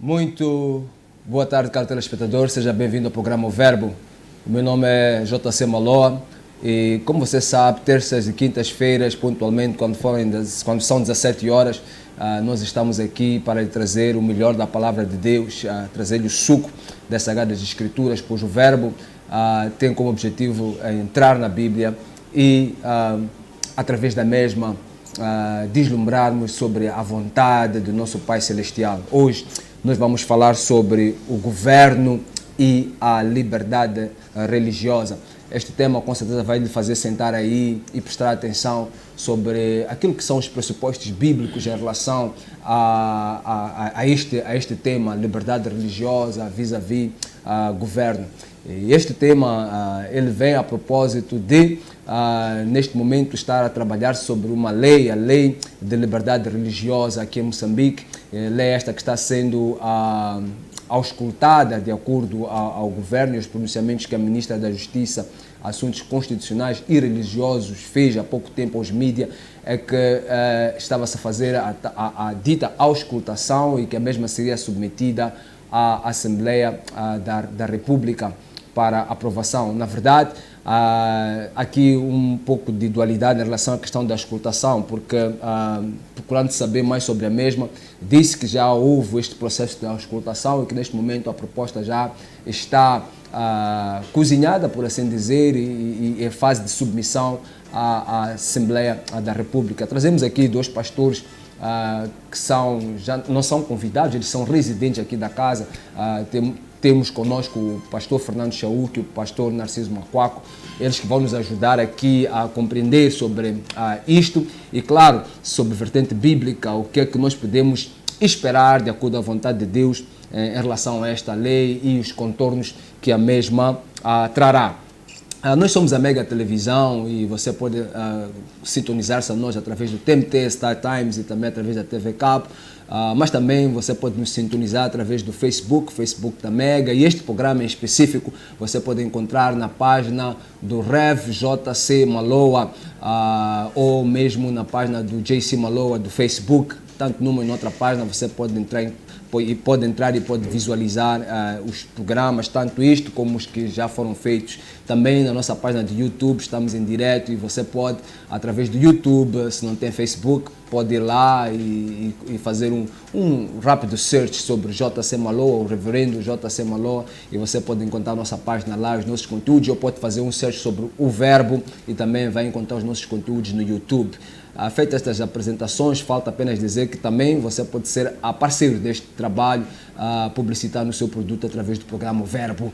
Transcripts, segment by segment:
Muito boa tarde, caro telespectador. Seja bem-vindo ao programa O Verbo. O meu nome é JC Maloa e, como você sabe, terças e quintas-feiras, pontualmente, quando são 17 horas, nós estamos aqui para lhe trazer o melhor da palavra de Deus, trazer-lhe o suco das Sagradas Escrituras, pois o Verbo tem como objetivo entrar na Bíblia e, através da mesma, deslumbrarmos sobre a vontade do nosso Pai Celestial. Hoje nós vamos falar sobre o governo e a liberdade religiosa. Este tema com certeza vai lhe fazer sentar aí e prestar atenção sobre aquilo que são os pressupostos bíblicos em relação a este tema, liberdade religiosa vis-à-vis governo. E este tema ele vem a propósito de, neste momento, estar a trabalhar sobre uma lei, a lei de liberdade religiosa aqui em Moçambique, lei esta que está sendo auscultada de acordo ao governo e aos pronunciamentos que a Ministra da Justiça, Assuntos Constitucionais e Religiosos fez há pouco tempo aos mídias, é que estava-se a fazer a dita auscultação e que a mesma seria submetida à Assembleia da República para aprovação. Na verdade, aqui um pouco de dualidade em relação à questão da auscultação, porque procurando saber mais sobre a mesma, disse que já houve este processo de auscultação e que neste momento a proposta já está cozinhada, por assim dizer, e em fase de submissão à Assembleia da República. Trazemos aqui dois pastores que já não são convidados, eles são residentes aqui da casa. Temos conosco o pastor Fernando Chauque e o pastor Narciso Macuaco, eles que vão nos ajudar aqui a compreender sobre isto e, claro, sobre vertente bíblica, o que é que nós podemos esperar de acordo à vontade de Deus em relação a esta lei e os contornos que a mesma trará. Nós somos a Mega Televisão e você pode sintonizar-se a nós através do TMT, Star Times e também através da TV Cabo, mas também você pode nos sintonizar através do Facebook da Mega, e este programa em específico você pode encontrar na página do Rev JC Maloa ou mesmo na página do JC Maloa do Facebook, tanto numa e noutra página você pode entrar e pode visualizar os programas, tanto isto como os que já foram feitos. Também na nossa página de YouTube estamos em direto e você pode, através do YouTube, se não tem Facebook, pode ir lá e fazer um rápido search sobre JC Maloa, o reverendo JC Maloa, e você pode encontrar a nossa página lá, os nossos conteúdos, ou pode fazer um search sobre o Verbo e também vai encontrar os nossos conteúdos no YouTube. Feitas estas apresentações, falta apenas dizer que também você pode ser parceiro deste trabalho, publicitar o seu produto através do programa Verbo.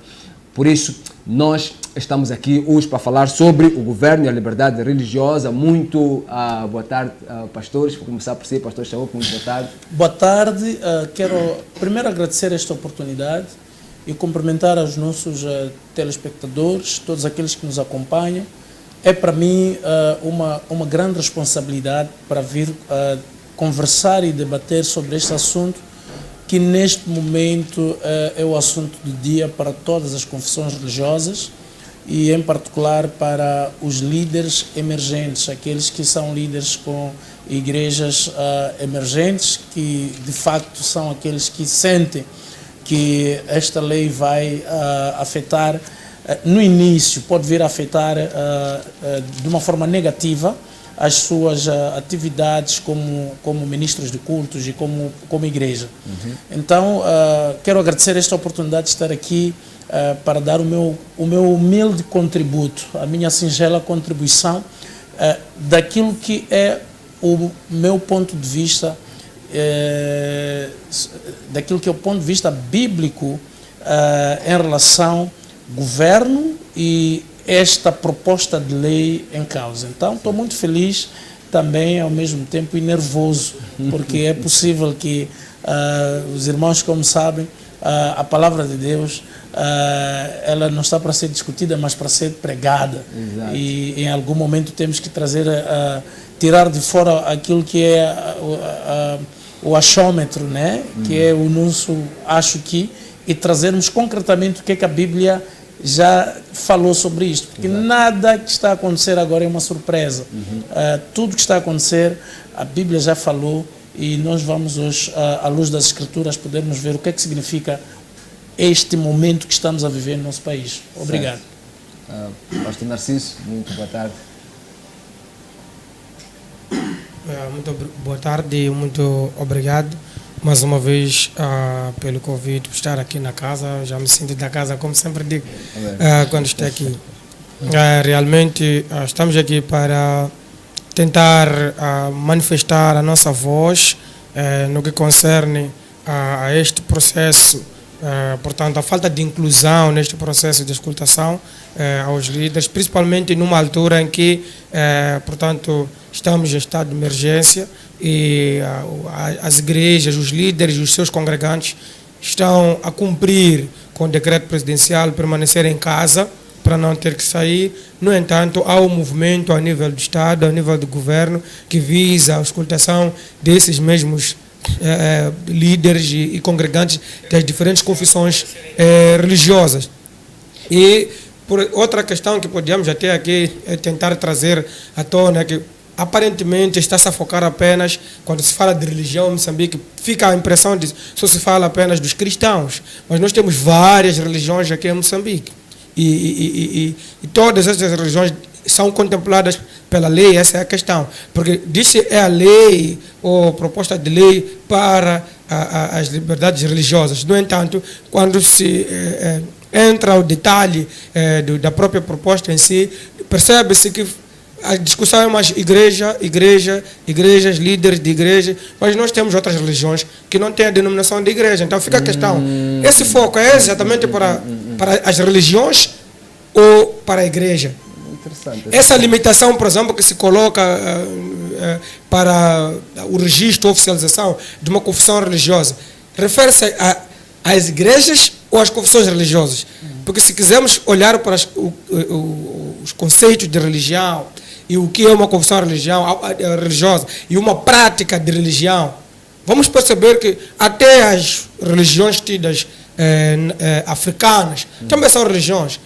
Por isso, nós estamos aqui hoje para falar sobre o governo e a liberdade religiosa. Muito boa tarde, pastores. Vou começar por si, pastor Chauque, muito boa tarde. Boa tarde. Quero primeiro agradecer esta oportunidade e cumprimentar os nossos telespectadores, todos aqueles que nos acompanham. É para mim uma grande responsabilidade para vir conversar e debater sobre este assunto, que neste momento é o assunto do dia para todas as confissões religiosas e em particular para os líderes emergentes, aqueles que são líderes com igrejas emergentes, que de facto são aqueles que sentem que esta lei vai afetar. No início pode vir a afetar de uma forma negativa as suas atividades como ministros de cultos e como igreja. Então, quero agradecer esta oportunidade de estar aqui para dar o meu humilde contributo, a minha singela contribuição daquilo que é o meu ponto de vista, daquilo que é o ponto de vista bíblico em relação governo e esta proposta de lei em causa. Então, estou muito feliz também, ao mesmo tempo, e nervoso, porque é possível que os irmãos, como sabem, a palavra de Deus, ela não está para ser discutida, mas para ser pregada. Exato. E em algum momento temos que tirar de fora aquilo que é o achômetro, né? Que é o nosso acho que, e trazermos concretamente o que é que a Bíblia já falou sobre isto, porque nada que está a acontecer agora é uma surpresa. Tudo que está a acontecer, a Bíblia já falou e nós vamos hoje, à luz das escrituras, podermos ver o que é que significa este momento que estamos a viver no nosso país. Obrigado. Pastor Narciso, muito boa tarde. Muito boa tarde, muito obrigado mais uma vez pelo convite, por estar aqui na casa. Já me sinto da casa, como sempre digo, quando estou aqui. Realmente estamos aqui para tentar manifestar a nossa voz no que concerne a este processo, portanto, a falta de inclusão neste processo de escutação aos líderes, principalmente numa altura em que, portanto, estamos em estado de emergência e as igrejas, os líderes e os seus congregantes estão a cumprir com o decreto presidencial, permanecer em casa para não ter que sair. No entanto, há um movimento a nível do Estado, a nível do governo, que visa a escutação desses mesmos líderes e congregantes das diferentes confissões religiosas. E por outra questão que podíamos até aqui tentar trazer à tona é que aparentemente está-se a focar apenas, quando se fala de religião em Moçambique, fica a impressão de só se fala apenas dos cristãos, mas nós temos várias religiões aqui em Moçambique e todas essas religiões são contempladas pela lei. Essa é a questão, porque diz-se é a lei ou proposta de lei para as liberdades religiosas. No entanto, quando se entra ao detalhe da própria proposta em si, percebe-se que a discussão é mais igrejas, líderes de igreja, mas nós temos outras religiões que não têm a denominação de igreja. Então fica a questão, esse foco é exatamente para as religiões ou para a igreja? Essa limitação, por exemplo, que se coloca para o registro ou oficialização de uma confissão religiosa, refere-se às igrejas ou às confissões religiosas? Porque se quisermos olhar para os conceitos de religião e o que é uma confissão religiosa e uma prática de religião, vamos perceber que até as religiões tidas africanas também são religiões.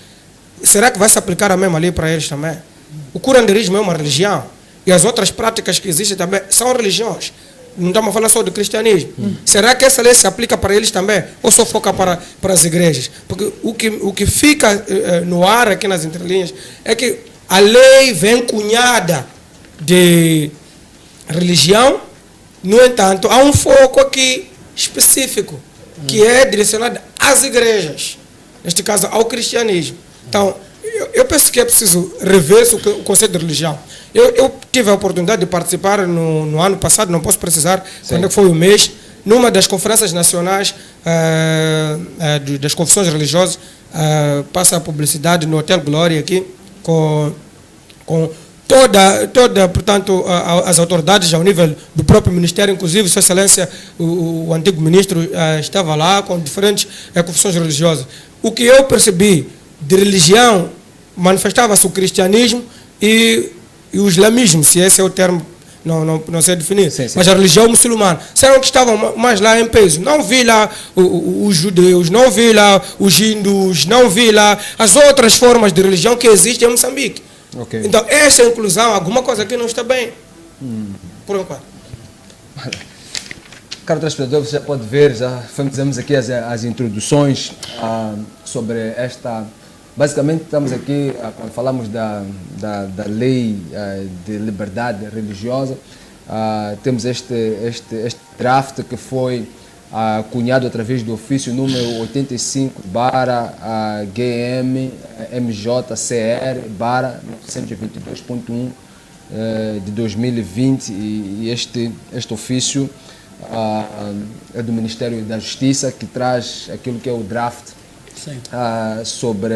Será que vai se aplicar a mesma lei para eles também? O curanderismo é uma religião e as outras práticas que existem também são religiões. Não estamos a falar só do cristianismo. Será que essa lei se aplica para eles também ou só foca para as igrejas? Porque o que fica no ar aqui nas entrelinhas é que a lei vem cunhada de religião. No entanto, há um foco aqui específico que é direcionado às igrejas, neste caso ao cristianismo. Então, eu penso que é preciso rever o conceito de religião. Eu tive a oportunidade de participar no ano passado, não posso precisar quando é que foi o mês, numa das conferências nacionais das confissões religiosas, passa a publicidade no Hotel Glória aqui, com toda, portanto, as autoridades ao nível do próprio Ministério, inclusive Sua Excelência, o antigo ministro, estava lá com diferentes confissões religiosas. O que eu percebi de religião, manifestava-se o cristianismo e o islamismo, se esse é o termo, não sei definir, sim. Mas a religião muçulmana, serão que estavam mais lá em peso. Não vi lá os judeus, não vi lá os hindus, não vi lá as outras formas de religião que existem em Moçambique. Okay. Então, essa inclusão, alguma coisa aqui não está bem, por enquanto. Caro telespectador, você já pode ver, já fizemos aqui as introduções sobre esta. Basicamente, estamos aqui, quando falamos da lei de liberdade religiosa, temos este draft que foi cunhado através do ofício número 85/GM-MJCR/922.1 de 2020, e este ofício é do Ministério da Justiça, que traz aquilo que é o draft sobre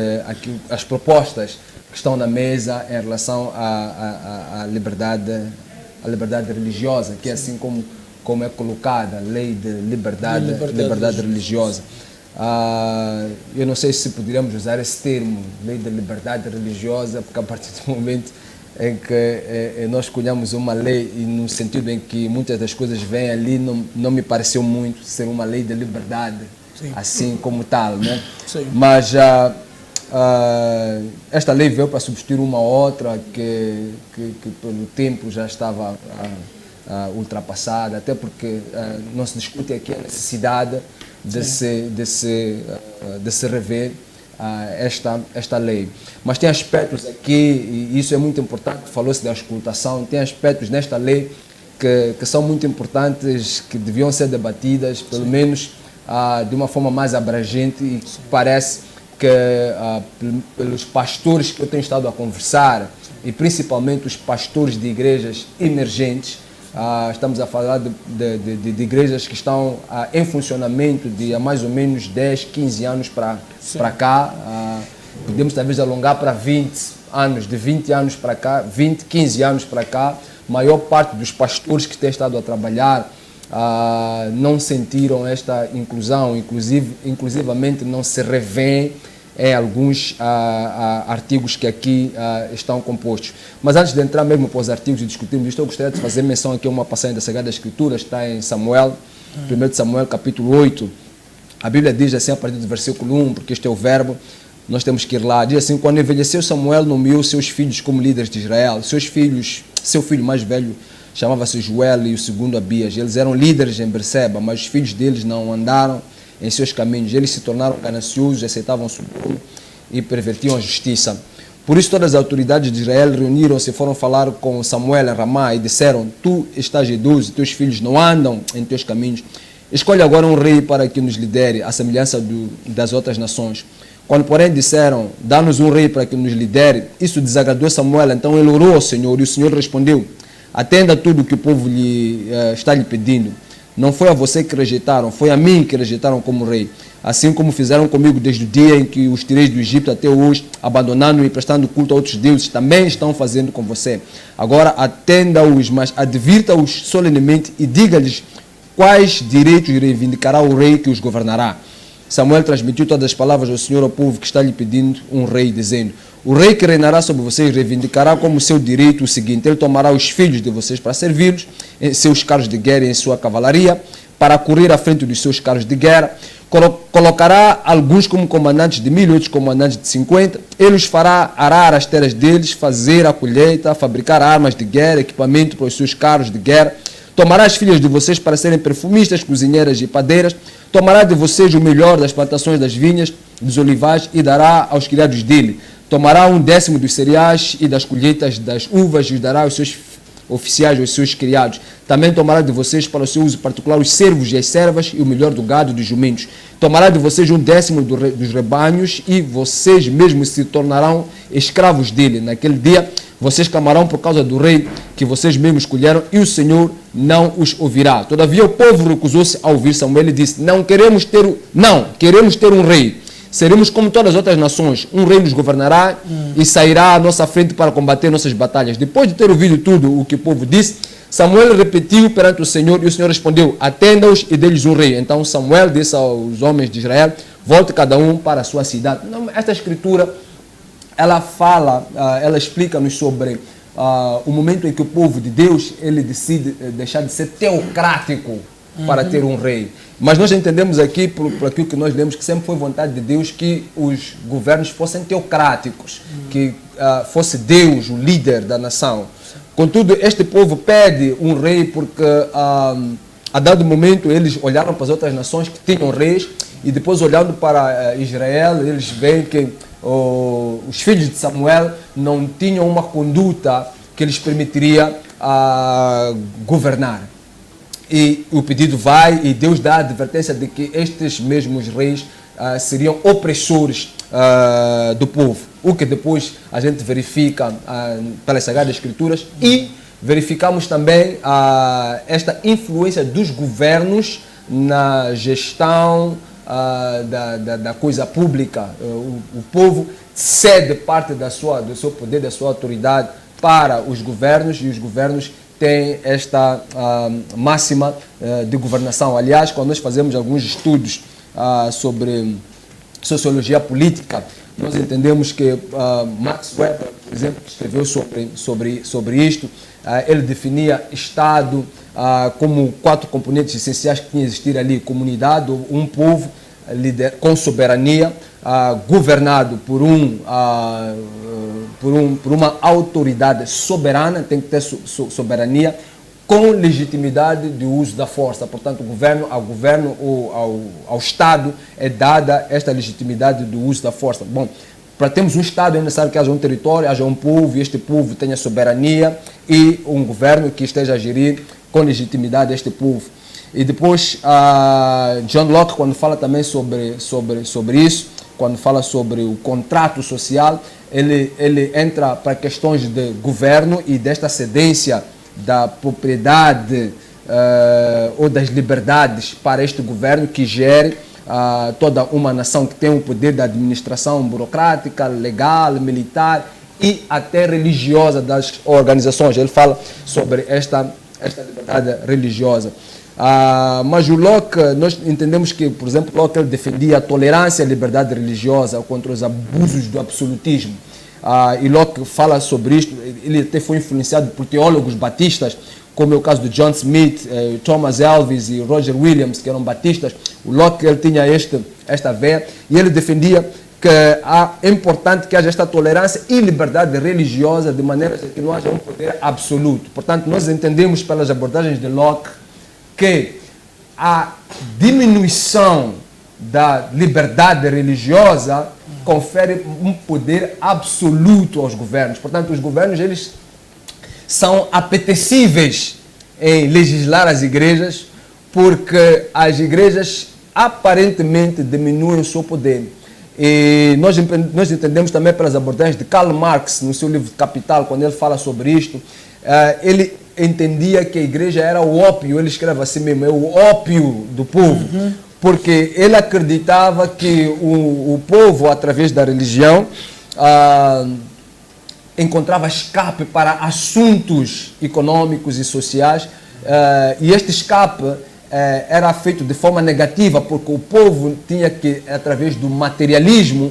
as propostas que estão na mesa em relação à liberdade religiosa, que é assim como é colocada a lei de liberdade religiosa. Eu não sei se poderíamos usar esse termo, lei de liberdade religiosa, porque a partir do momento em que nós escolhemos uma lei, e no sentido em que muitas das coisas vêm ali, não me pareceu muito ser uma lei de liberdade, assim como tal, né? Sim. Mas esta lei veio para substituir uma outra que pelo tempo já estava ultrapassada, até porque não se discute aqui a necessidade de se rever esta lei. Mas tem aspectos aqui, e isso é muito importante, falou-se da auscultação, tem aspectos nesta lei que são muito importantes, que deviam ser debatidas, pelo menos de uma forma mais abrangente, e parece que pelos pastores que eu tenho estado a conversar, e principalmente os pastores de igrejas emergentes, estamos a falar de igrejas que estão em funcionamento de há mais ou menos 10, 15 anos para cá. Podemos talvez alongar para 20 anos, de 20 anos para cá, 20, 15 anos para cá. Maior parte dos pastores que têm estado a trabalhar não sentiram esta inclusão, inclusivamente não se revêem em alguns artigos que aqui estão compostos. Mas antes de entrar mesmo para os artigos e discutirmos isto, eu gostaria de fazer menção aqui a uma passagem da Sagrada Escritura, está em Samuel, 1 Samuel capítulo 8. A Bíblia diz assim a partir do versículo 1, porque este é o verbo, nós temos que ir lá. Diz assim: quando envelheceu Samuel, nomeou seus filhos como líderes de Israel. Seu filho mais velho chamava-se Joel e o segundo Abias. Eles eram líderes em Berseba, mas os filhos deles não andaram em seus caminhos. Eles se tornaram gananciosos, aceitavam suborno e pervertiam a justiça. Por isso todas as autoridades de Israel reuniram-se e foram falar com Samuel em Ramá e disseram: tu estás idoso, teus filhos não andam em teus caminhos. Escolhe agora um rei para que nos lidere, à semelhança das outras nações. Quando, porém, disseram: dá-nos um rei para que nos lidere, isso desagradou Samuel. Então ele orou ao Senhor e o Senhor respondeu: atenda tudo o que o povo está lhe pedindo. Não foi a você que rejeitaram, foi a mim que rejeitaram como rei. Assim como fizeram comigo desde o dia em que os tirei do Egito até hoje, abandonando e prestando culto a outros deuses, também estão fazendo com você. Agora atenda-os, mas advirta-os solenemente e diga-lhes quais direitos reivindicará o rei que os governará. Samuel transmitiu todas as palavras ao Senhor ao povo que está lhe pedindo um rei, dizendo: o rei que reinará sobre vocês reivindicará como seu direito o seguinte: ele tomará os filhos de vocês para servi-los em seus carros de guerra e em sua cavalaria, para correr à frente dos seus carros de guerra. Colocará alguns como comandantes de 1000, outros comandantes de 50. Ele os fará arar as terras deles, fazer a colheita, fabricar armas de guerra, equipamento para os seus carros de guerra. Tomará as filhas de vocês para serem perfumistas, cozinheiras e padeiras. Tomará de vocês o melhor das plantações das vinhas, dos olivais, e dará aos criados dele. Tomará 1/10 dos cereais e das colheitas das uvas e os dará aos seus oficiais, aos seus criados. Também tomará de vocês para o seu uso particular os servos e as servas e o melhor do gado e dos jumentos. Tomará de vocês 1/10 dos rebanhos e vocês mesmos se tornarão escravos dele. Naquele dia vocês clamarão por causa do rei que vocês mesmos escolheram e o Senhor não os ouvirá. Todavia o povo recusou-se a ouvir Samuel e disse: queremos ter um rei. Seremos como todas as outras nações. Um rei nos governará e sairá à nossa frente para combater nossas batalhas. Depois de ter ouvido tudo o que o povo disse, Samuel repetiu perante o Senhor e o Senhor respondeu: atenda-os e dê-lhes um rei. Então Samuel disse aos homens de Israel: volte cada um para a sua cidade. Esta escritura, ela explica-nos sobre o momento em que o povo de Deus ele decide deixar de ser teocrático para ter um rei. Mas nós entendemos aqui, por aquilo que nós lemos, que sempre foi vontade de Deus que os governos fossem teocráticos, que fosse Deus o líder da nação. Contudo, este povo pede um rei porque a dado momento eles olharam para as outras nações que tinham reis e depois olhando para Israel, eles veem que os filhos de Samuel não tinham uma conduta que lhes permitiria governar. E o pedido vai e Deus dá a advertência de que estes mesmos reis seriam opressores do povo. O que depois a gente verifica pelas Sagradas Escrituras e verificamos também esta influência dos governos na gestão da coisa pública. O povo cede parte do seu poder, da sua autoridade para os governos e os governos têm esta máxima de governação. Aliás, quando nós fazemos alguns estudos sobre sociologia política, nós entendemos que Max Weber, por exemplo, que escreveu sobre isto, ele definia Estado como 4 componentes essenciais que tinham a existir ali: comunidade, um povo com soberania, governado por uma autoridade soberana, tem que ter soberania, com legitimidade de uso da força. Portanto, ao governo ou ao Estado é dada esta legitimidade do uso da força. Bom, para termos um Estado é necessário que haja um território, haja um povo, e este povo tenha soberania e um governo que esteja a gerir com legitimidade este povo. E depois, John Locke, quando fala também sobre isso, quando fala sobre o contrato social, ele entra para questões de governo e desta cedência da propriedade ou das liberdades para este governo que gere toda uma nação que tem um poder de administração burocrática, legal, militar e até religiosa das organizações. Ele fala sobre esta liberdade religiosa. Mas o Locke, nós entendemos que, por exemplo, Locke ele defendia a tolerância e a liberdade religiosa contra os abusos do absolutismo. E Locke fala sobre isto, ele até foi influenciado por teólogos batistas, como é o caso do John Smith, Thomas Elvis e Roger Williams, que eram batistas. O Locke ele tinha esta veia e ele defendia que é importante que haja esta tolerância e liberdade religiosa de maneira que não haja um poder absoluto. Portanto, nós entendemos pelas abordagens de Locke que a diminuição da liberdade religiosa confere um poder absoluto aos governos. Portanto, os governos eles são apetecíveis em legislar as igrejas porque as igrejas aparentemente diminuem o seu poder. E nós entendemos também pelas abordagens de Karl Marx no seu livro Capital, quando ele fala sobre isto, ele entendia que a igreja era o ópio, ele escreve assim mesmo, é o ópio do povo, porque ele acreditava que o povo, através da religião, encontrava escape para assuntos econômicos e sociais, e este escape era feito de forma negativa, porque o povo tinha que, através do materialismo,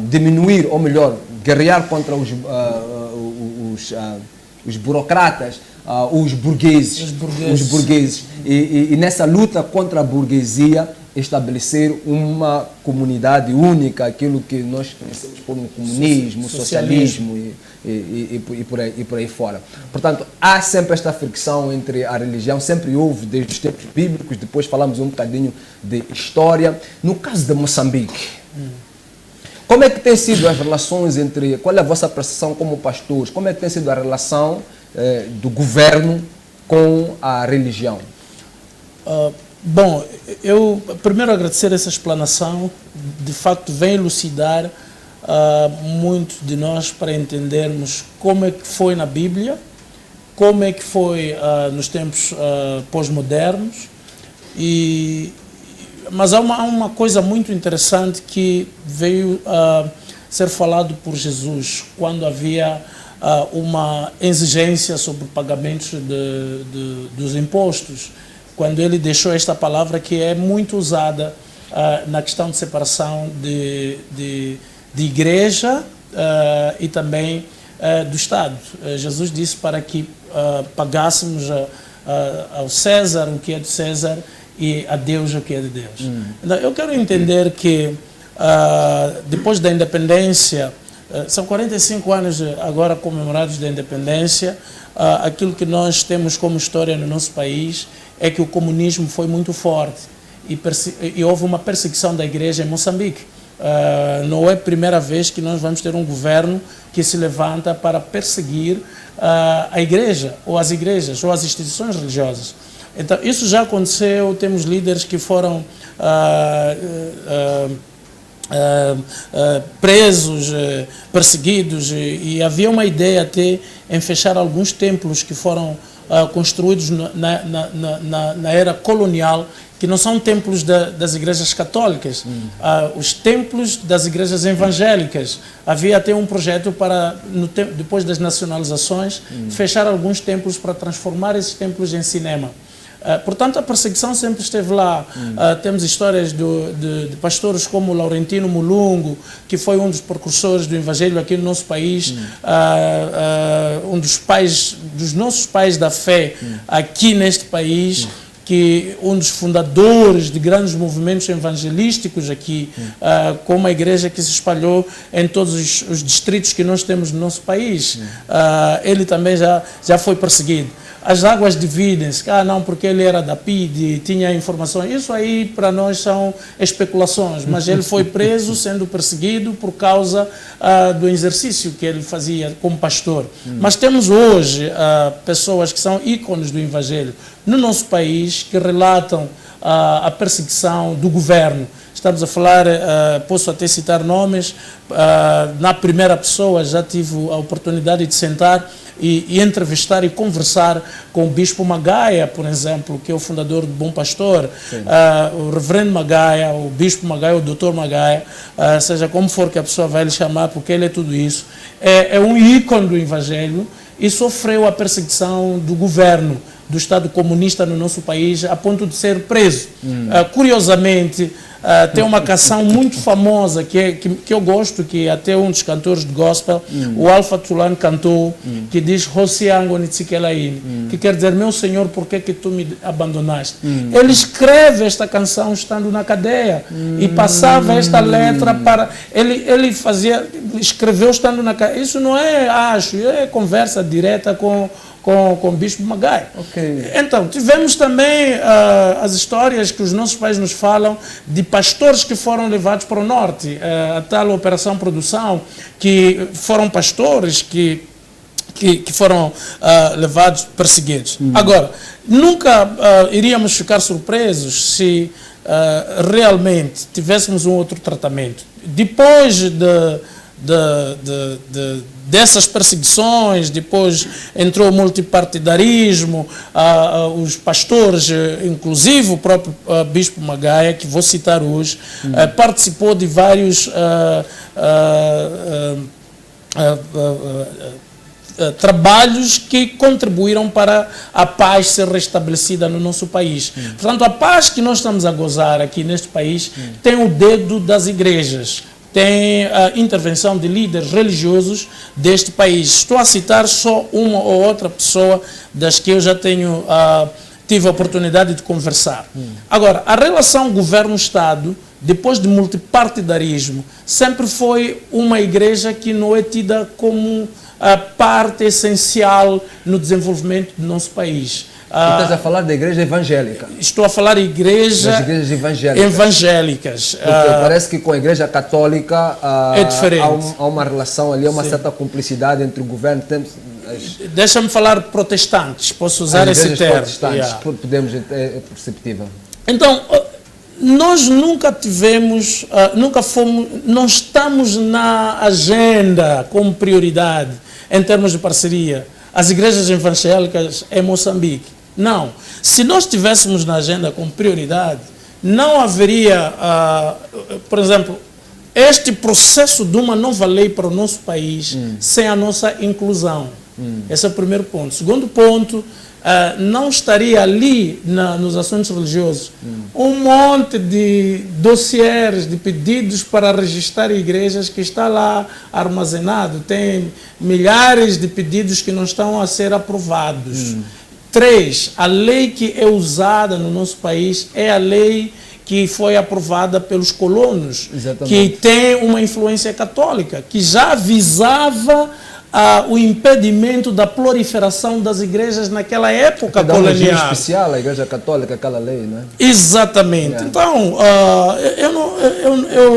diminuir, ou melhor, guerrear contra os burocratas, os burgueses. E nessa luta contra a burguesia, estabelecer uma comunidade única, aquilo que nós conhecemos como comunismo, socialismo e por aí fora. Portanto, há sempre esta fricção entre a religião, sempre houve desde os tempos bíblicos, depois falamos um bocadinho de história. No caso de Moçambique, como é que tem sido as relações qual é a vossa percepção como pastores, como é que tem sido a relação do governo com a religião? Bom, eu primeiro agradecer essa explanação, de facto vem elucidar muito de nós para entendermos como é que foi na Bíblia, como é que foi nos tempos pós-modernos, mas há uma coisa muito interessante que veio ser falado por Jesus, quando havia uma exigência sobre pagamentos dos impostos, quando ele deixou esta palavra que é muito usada na questão de separação de igreja e também do Estado. Jesus disse para que pagássemos ao César o que é de César e a Deus o que é de Deus. Então, eu quero entender que depois da independência, são 45 anos agora comemorados da independência, aquilo que nós temos como história no nosso país é que o comunismo foi muito forte e houve uma perseguição da igreja em Moçambique. Não é a primeira vez que nós vamos ter um governo que se levanta para perseguir a igreja, ou as igrejas, ou as instituições religiosas. Então, isso já aconteceu, temos líderes que foram presos, perseguidos, e havia uma ideia até em fechar alguns templos que foram construídos na era colonial, que não são templos das igrejas católicas, os templos das igrejas evangélicas. Havia até um projeto para, depois das nacionalizações, fechar alguns templos para transformar esses templos em cinema. Portanto, a perseguição sempre esteve lá. Temos histórias de pastores como Laurentino Mulungu, que foi um dos precursores do Evangelho aqui no nosso país, um dos nossos pais da fé aqui neste país, que um dos fundadores de grandes movimentos evangelísticos aqui, com uma igreja que se espalhou em todos os distritos que nós temos no nosso país. Ele também já foi perseguido. as águas dividem-se, não, porque ele era da PID, tinha informações. Isso aí para nós são especulações, mas ele foi preso sendo perseguido por causa do exercício que ele fazia como pastor. Mas temos hoje pessoas que são ícones do Evangelho no nosso país que relatam a perseguição do governo. Estamos a falar, posso até citar nomes, na primeira pessoa já tive a oportunidade de sentar e entrevistar e conversar com o Bispo Magaia, por exemplo, que é o fundador do Bom Pastor, o Reverendo Magaia, o Bispo Magaia, o Doutor Magaia, seja como for que a pessoa vai lhe chamar, porque ele é tudo isso, é um ícone do Evangelho e sofreu a perseguição do governo do Estado comunista no nosso país, a ponto de ser preso. Curiosamente, tem uma canção muito famosa que eu gosto, que até um dos cantores de gospel, o Alfa Tulan, cantou, que diz Hosiango Nitsikelaini, que quer dizer, meu Senhor, por que tu me abandonaste? Ele escreve esta canção estando na cadeia e passava esta letra para... Ele escreveu estando na cadeia. Isso não é conversa direta com o Bispo Magaia. Okay. Então, tivemos também as histórias que os nossos pais nos falam de pastores que foram levados para o norte, a tal Operação Produção, que foram pastores que foram levados, perseguidos. Agora, nunca iríamos ficar surpresos se realmente tivéssemos um outro tratamento. Depois dessas perseguições, depois entrou o multipartidarismo, os pastores, inclusive o próprio Bispo Magaia, que vou citar hoje, participou de vários trabalhos que contribuíram para a paz ser restabelecida no nosso país. Portanto, a paz que nós estamos a gozar aqui neste país tem o dedo das igrejas, tem a intervenção de líderes religiosos deste país. Estou a citar só uma ou outra pessoa das que eu já tive a oportunidade de conversar. Agora, a relação governo-Estado, depois de multipartidarismo, sempre foi uma igreja que não é tida como a parte essencial no desenvolvimento do nosso país. Estás a falar da igreja evangélica? Estou a falar das igrejas evangélicas. Porque parece que com a igreja católica é diferente. Há uma relação ali, uma certa cumplicidade entre o governo. Deixa-me falar protestantes, posso usar esse termo. Protestantes, podemos, é perceptível. Então, nós nunca tivemos, não estamos na agenda como prioridade em termos de parceria as igrejas evangélicas em Moçambique. Não. Se nós estivéssemos na agenda como prioridade, não haveria, por exemplo, este processo de uma nova lei para o nosso país sem a nossa inclusão. Esse é o primeiro ponto. Segundo ponto, não estaria ali nos assuntos religiosos um monte de dossiês, de pedidos para registrar igrejas que está lá armazenado. Tem milhares de pedidos que não estão a ser aprovados. 3, a lei que é usada no nosso país é a lei que foi aprovada pelos colonos, que tem uma influência católica, que já visava o impedimento da proliferação das igrejas naquela época colonial. Especial, a igreja católica, aquela lei, não é? Exatamente. Então,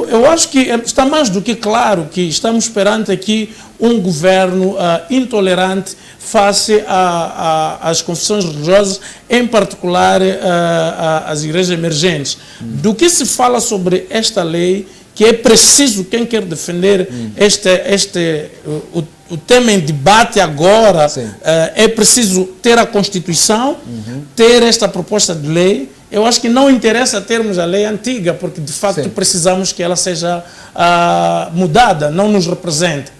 eu acho que está mais do que claro que estamos perante aqui um governo intolerante face às confissões religiosas, em particular às igrejas emergentes. Do que se fala sobre esta lei, que é preciso, quem quer defender o tema em debate agora, é preciso ter a Constituição, ter esta proposta de lei. Eu acho que não interessa termos a lei antiga, porque de facto precisamos que ela seja mudada, não nos representa.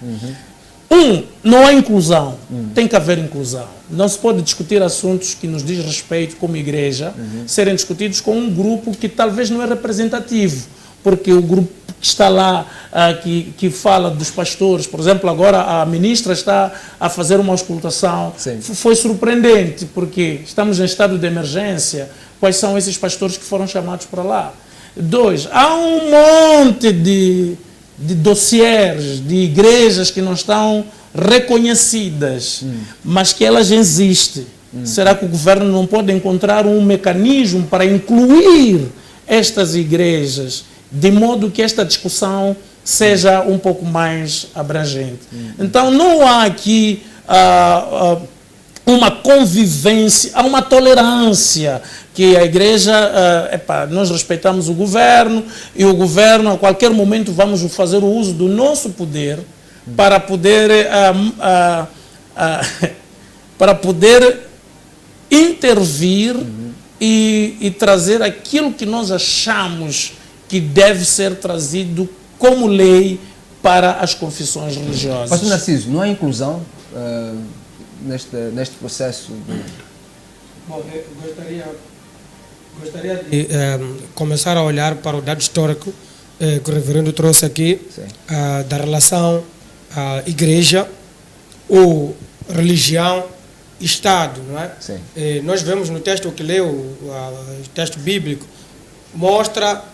Não há inclusão, tem que haver inclusão. Não se pode discutir assuntos que nos diz respeito como igreja, serem discutidos com um grupo que talvez não é representativo, porque o grupo que está lá, que fala dos pastores, por exemplo, agora a ministra está a fazer uma auscultação. Foi surpreendente, porque estamos em estado de emergência. Quais são esses pastores que foram chamados para lá? 2, há um monte de dossiês de igrejas que não estão reconhecidas, mas que elas existem. Será que o governo não pode encontrar um mecanismo para incluir estas igrejas, de modo que esta discussão seja um pouco mais abrangente? Então, não há aqui uma convivência, há uma tolerância, que a igreja, nós respeitamos o governo, e o governo, a qualquer momento, vamos fazer o uso do nosso poder para poder intervir e trazer aquilo que nós achamos que deve ser trazido como lei para as confissões religiosas. Pastor Narciso, não há inclusão neste processo? Bom, eu gostaria de começar a olhar para o dado histórico que o reverendo trouxe aqui, da relação igreja ou religião Estado, não é? Sim. Nós vemos no texto que leu, o texto bíblico, mostra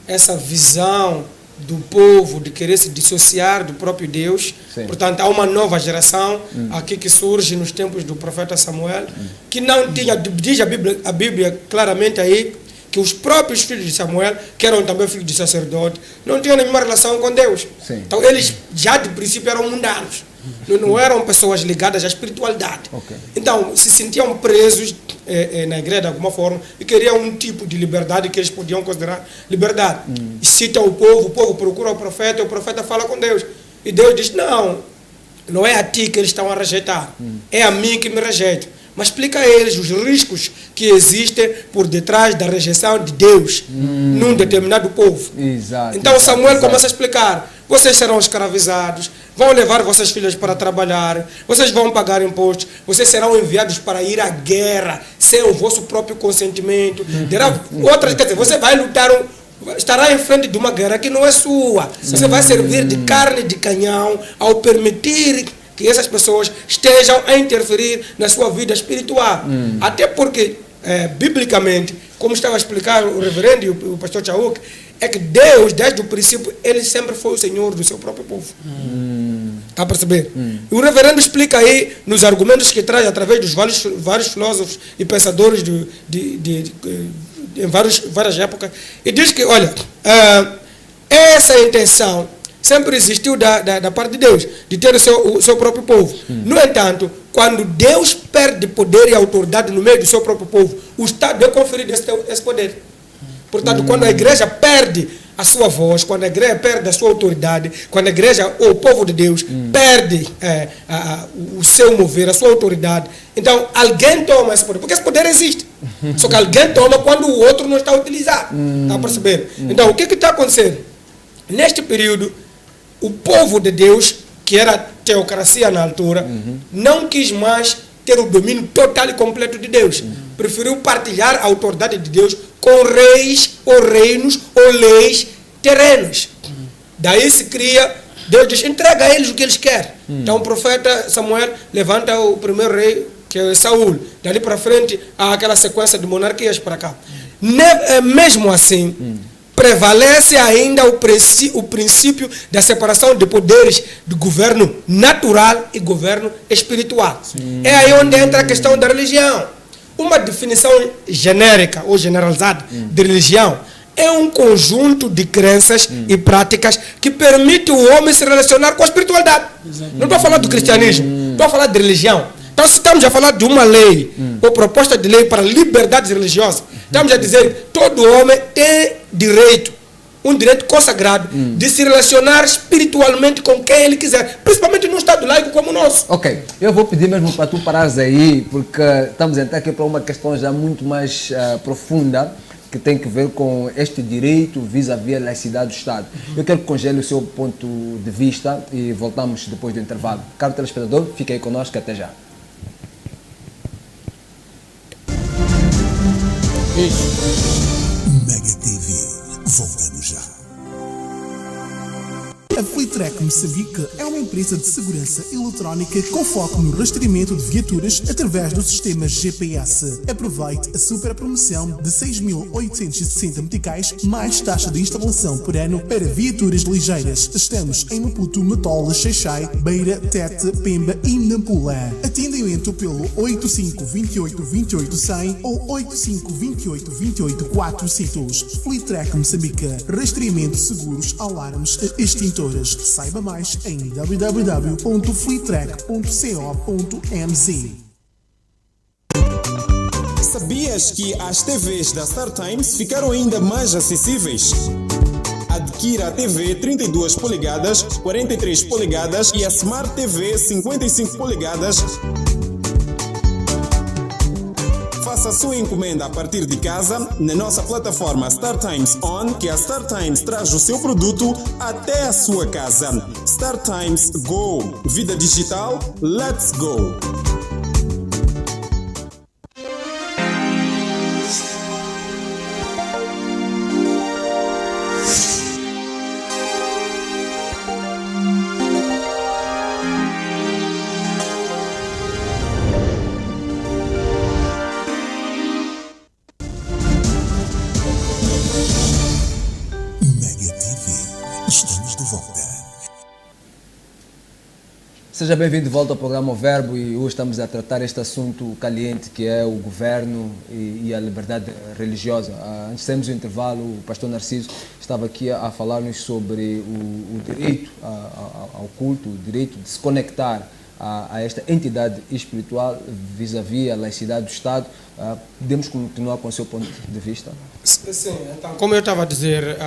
essa visão do povo de querer se dissociar do próprio Deus. Sim. Portanto, há uma nova geração aqui que surge nos tempos do profeta Samuel, que não tinha, diz a Bíblia claramente aí, que os próprios filhos de Samuel, que eram também filhos de sacerdote, não tinham nenhuma relação com Deus. Sim. Então, eles já de princípio eram mundanos. Não eram pessoas ligadas à espiritualidade. Okay. Então, se sentiam presos na igreja de alguma forma e queriam um tipo de liberdade que eles podiam considerar liberdade. E cita o povo procura o profeta fala com Deus. E Deus diz, não é a ti que eles estão a rejeitar, é a mim que me rejeitam. Mas explica a eles os riscos que existem por detrás da rejeição de Deus num determinado povo. Exato. Então Samuel começa a explicar, vocês serão escravizados, vão levar vossas filhas para trabalhar, vocês vão pagar impostos, vocês serão enviados para ir à guerra sem o vosso próprio consentimento. Outras, quer dizer, você vai lutar, estará em frente de uma guerra que não é sua. Você vai servir de carne de canhão ao permitir que essas pessoas estejam a interferir na sua vida espiritual. Até porque, biblicamente, como estava a explicar o reverendo e o pastor Chauk, é que Deus, desde o princípio, ele sempre foi o Senhor do seu próprio povo. Está a perceber? E o reverendo explica aí, nos argumentos que traz, através dos vários filósofos e pensadores em várias épocas, e diz que, olha, essa intenção sempre existiu da parte de Deus, de ter o seu próprio povo. No entanto, quando Deus perde poder e autoridade no meio do seu próprio povo, o Estado é conferido esse poder. Portanto, quando a igreja perde a sua voz, quando a igreja perde a sua autoridade, quando a igreja, ou o povo de Deus, perde o seu mover, a sua autoridade, então alguém toma esse poder, porque esse poder existe. Só que alguém toma quando o outro não está a utilizar. Está a perceber? Então, o que está acontecendo? Neste período, o povo de Deus, que era teocracia na altura, não quis mais ter o domínio total e completo de Deus. Preferiu partilhar a autoridade de Deus com reis, ou reinos, ou leis terrenas. Daí se cria, Deus diz, entrega a eles o que eles querem. Então o profeta Samuel levanta o primeiro rei, que é Saul. Dali para frente, há aquela sequência de monarquias para cá. Mesmo assim, prevalece ainda o princípio da separação de poderes de governo natural e governo espiritual. É aí onde entra a questão da religião. Uma definição genérica ou generalizada de religião é um conjunto de crenças e práticas que permite o homem se relacionar com a espiritualidade. Não estou a falar do cristianismo, estou a falar de religião. Então, se estamos a falar de uma lei ou proposta de lei para liberdades religiosas, estamos a dizer que todo homem tem direito, um direito consagrado, de se relacionar espiritualmente com quem ele quiser, principalmente num estado laico como o nosso. Ok, eu vou pedir mesmo para tu parares aí, porque estamos a entrar aqui para uma questão já muito mais profunda, que tem que ver com este direito vis-à-vis a laicidade do Estado. Eu quero que congele o seu ponto de vista e voltamos depois do intervalo. Caro telespectador, fique aí conosco, até já. Mega TV, voltamos já. A Fleet Fleetrack Moçambique é uma empresa de segurança eletrónica com foco no rastreamento de viaturas através do sistema GPS. Aproveite a super promoção de 6.860 meticais mais taxa de instalação por ano para viaturas ligeiras. Estamos em Maputo, Matola, Xaixai, Beira, Tete, Pemba e Nampula. Atendimento pelo 85 28 28 100 ou 85 28 28 400. Fleetrack Moçambique. Rastreamento, seguros, alarmes e extintores. Saiba mais em www.fleetrack.co.mz. Sabias que as TVs da StarTimes ficaram ainda mais acessíveis? Adquira a TV 32 polegadas, 43 polegadas e a Smart TV 55 polegadas. Faça a sua encomenda a partir de casa na nossa plataforma StarTimes On, que a StarTimes traz o seu produto até a sua casa. StarTimes Go. Vida digital, let's go! Seja bem-vindo de volta ao programa O Verbo e hoje estamos a tratar este assunto caliente que é o governo e a liberdade religiosa. Antes de termos o intervalo, o pastor Narciso estava aqui a falar-nos sobre o direito ao culto, o direito de se conectar a esta entidade espiritual vis-à-vis a laicidade do Estado. Podemos continuar com o seu ponto de vista? Sim, então, como eu estava a dizer,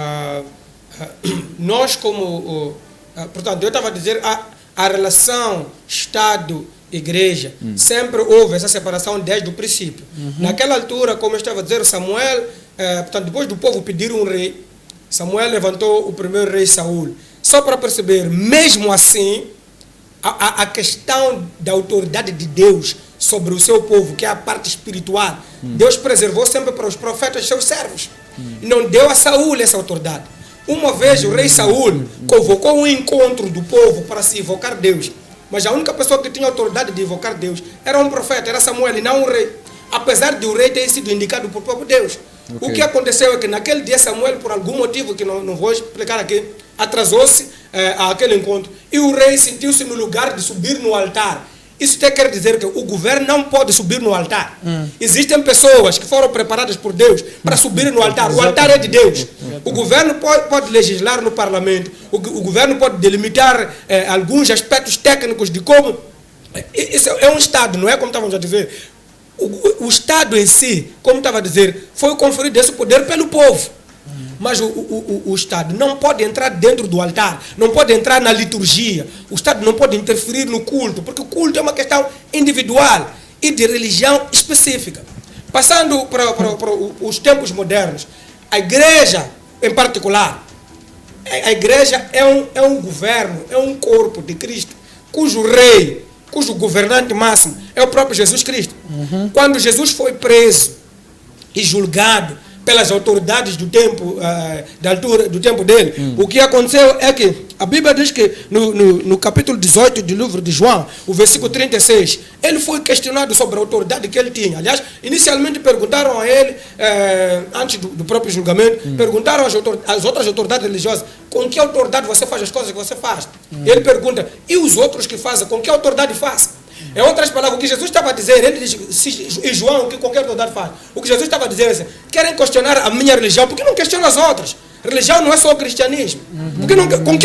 nós portanto, eu estava a dizer... A relação Estado-Igreja, sempre houve essa separação desde o princípio. Naquela altura, como eu estava a dizer, Samuel, portanto, depois do povo pedir um rei, Samuel levantou o primeiro rei Saul. Só para perceber, mesmo assim, a questão da autoridade de Deus sobre o seu povo, que é a parte espiritual, Deus preservou sempre para os profetas, seus servos. Não deu a Saul essa autoridade. Uma vez o rei Saul convocou um encontro do povo para se invocar Deus. Mas a única pessoa que tinha autoridade de invocar Deus era um profeta, era Samuel e não um rei. Apesar de o rei ter sido indicado por próprio Deus. Okay. O que aconteceu é que naquele dia Samuel, por algum motivo que não vou explicar aqui, atrasou-se àquele encontro. E o rei sentiu-se no lugar de subir no altar. Isso quer dizer que o governo não pode subir no altar. Existem pessoas que foram preparadas por Deus para subir no altar. O altar é de Deus. O governo pode legislar no parlamento. O governo pode delimitar alguns aspectos técnicos de como... Isso é um Estado, não é como estávamos a dizer. O Estado em si, como estava a dizer, foi conferido esse poder pelo povo. Mas o Estado não pode entrar dentro do altar, não pode entrar na liturgia. O Estado não pode interferir no culto, porque o culto é uma questão individual e de religião específica. Passando para os tempos modernos, a igreja em particular, a igreja é um governo, é um corpo de Cristo, cujo rei, cujo governante máximo é o próprio Jesus Cristo. Quando Jesus foi preso e julgado pelas autoridades do tempo, do tempo dele, o que aconteceu é que a Bíblia diz que no capítulo 18 do livro de João, o versículo 36, ele foi questionado sobre a autoridade que ele tinha. Aliás, inicialmente perguntaram a ele, antes do próprio julgamento, perguntaram às outras autoridades religiosas, com que autoridade você faz as coisas que você faz? E ele pergunta, e os outros que fazem, com que autoridade faz? Em outras palavras, o que Jesus estava a dizer, ele diz, em João, o que qualquer autoridade faz. O que Jesus estava a dizer é assim, querem questionar a minha religião, por que não questionam as outras? Religião não é só o cristianismo. Porque com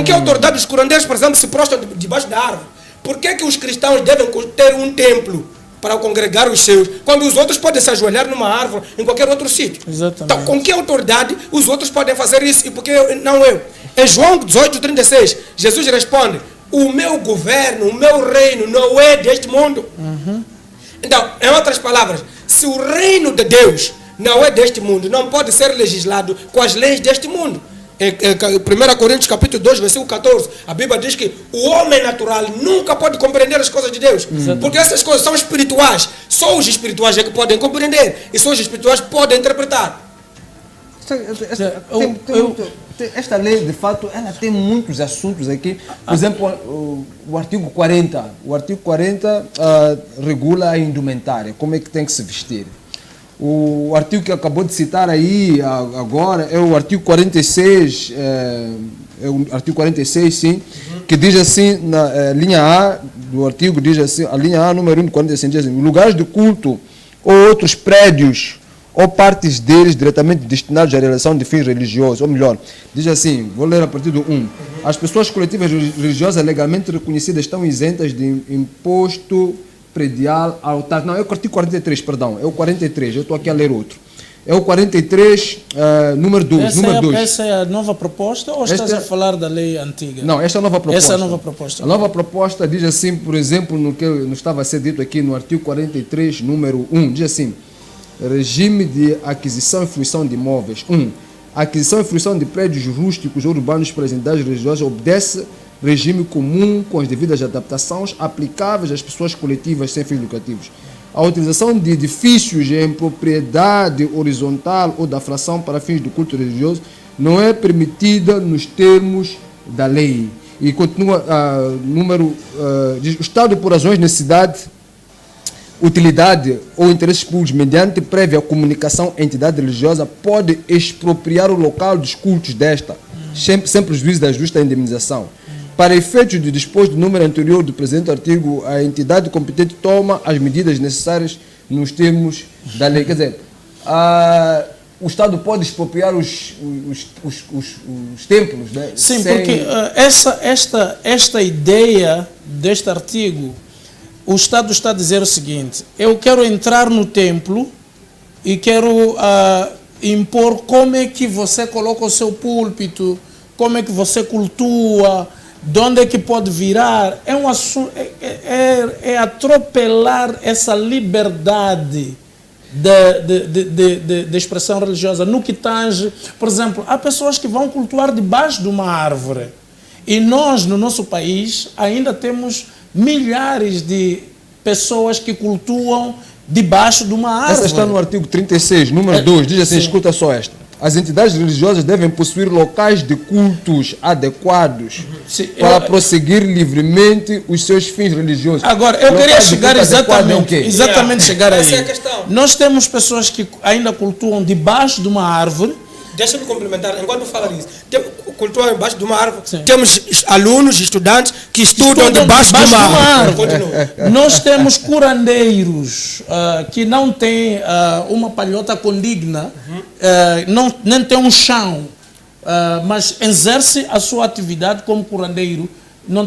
que autoridade os curandeiros, por exemplo, se prostram debaixo da árvore? Por que os cristãos devem ter um templo para congregar os seus, quando os outros podem se ajoelhar numa árvore, em qualquer outro sítio? Exatamente. Então, com que autoridade os outros podem fazer isso e por que não eu? Em João 18:36, Jesus responde, o meu governo, o meu reino não é deste mundo. Então, em outras palavras, se o reino de Deus não é deste mundo, não pode ser legislado com as leis deste mundo. Em 1 Coríntios capítulo 2, versículo 14, a Bíblia diz que o homem natural nunca pode compreender as coisas de Deus. Porque essas coisas são espirituais. Só os espirituais é que podem compreender. E só os espirituais podem interpretar. Esta lei, de fato, ela tem muitos assuntos aqui. Por exemplo, o artigo 40. O artigo 40 regula a indumentária, como é que tem que se vestir. O artigo que acabou de citar aí agora é o artigo 46, o artigo 46, sim, que diz assim, na linha A do artigo, diz assim, a linha A, número 1 de 45, diz assim: lugares de culto ou outros prédios ou partes deles diretamente destinados à realização de fins religiosos, ou melhor, diz assim, vou ler a partir do 1. As pessoas coletivas religiosas legalmente reconhecidas estão isentas de imposto predial, autarca. Não, é o artigo 43, perdão, é o 43, eu estou aqui a ler outro. É o 43, número 2. Essa é a nova proposta ou estás a falar da lei antiga? Não, esta é a nova proposta. Essa é a nova proposta. A nova proposta diz assim, por exemplo, no que nos estava a ser dito aqui no artigo 43, número 1, diz assim: regime de aquisição e fruição de imóveis. 1. A aquisição e fruição de prédios rústicos ou urbanos para as entidades religiosas obedece regime comum com as devidas adaptações aplicáveis às pessoas coletivas sem fins lucrativos. A utilização de edifícios em propriedade horizontal ou da fração para fins de culto religioso não é permitida nos termos da lei. E continua, diz, o Estado, por razões de necessidade, utilidade ou interesses públicos, mediante prévia comunicação à entidade religiosa, pode expropriar o local dos cultos desta, sem prejuízo da justa indemnização. Para efeitos de dispor do número anterior do presente artigo, a entidade competente toma as medidas necessárias nos termos da lei. Quer dizer, o Estado pode expropriar os templos, né? Sim, porque esta ideia deste artigo, o Estado está a dizer o seguinte: eu quero entrar no templo e quero impor como é que você coloca o seu púlpito, como é que você cultua, de onde é que pode virar. É um assunto, é atropelar essa liberdade de expressão religiosa no que tange. Por exemplo, há pessoas que vão cultuar debaixo de uma árvore. E nós, no nosso país, ainda temos milhares de pessoas que cultuam debaixo de uma árvore. Essa está no artigo 36, número 2, diz assim, sim. Escuta só esta. As entidades religiosas devem possuir locais de cultos adequados para prosseguir livremente os seus fins religiosos. Agora, eu queria chegar exatamente chegar aí. Essa é a questão. Nós temos pessoas que ainda cultuam debaixo de uma árvore. Deixa-me complementar, enquanto fala isso. Cultuam debaixo de uma árvore. Sim. Temos alunos, estudantes que estudam debaixo de uma árvore. Nós temos curandeiros que não têm uma palhota condigna, nem tem um chão, mas exerce a sua atividade como curandeiro. Não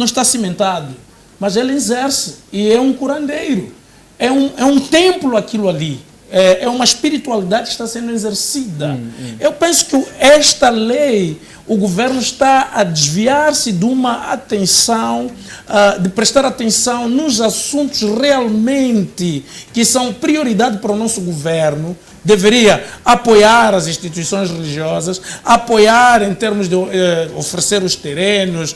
está cimentado, mas ele exerce e é um curandeiro. É um templo aquilo ali. É uma espiritualidade que está sendo exercida. Eu penso que esta lei, o governo está a desviar-se de uma atenção, de prestar atenção nos assuntos realmente que são prioridade para o nosso governo. Deveria apoiar as instituições religiosas, apoiar em termos de oferecer os terrenos,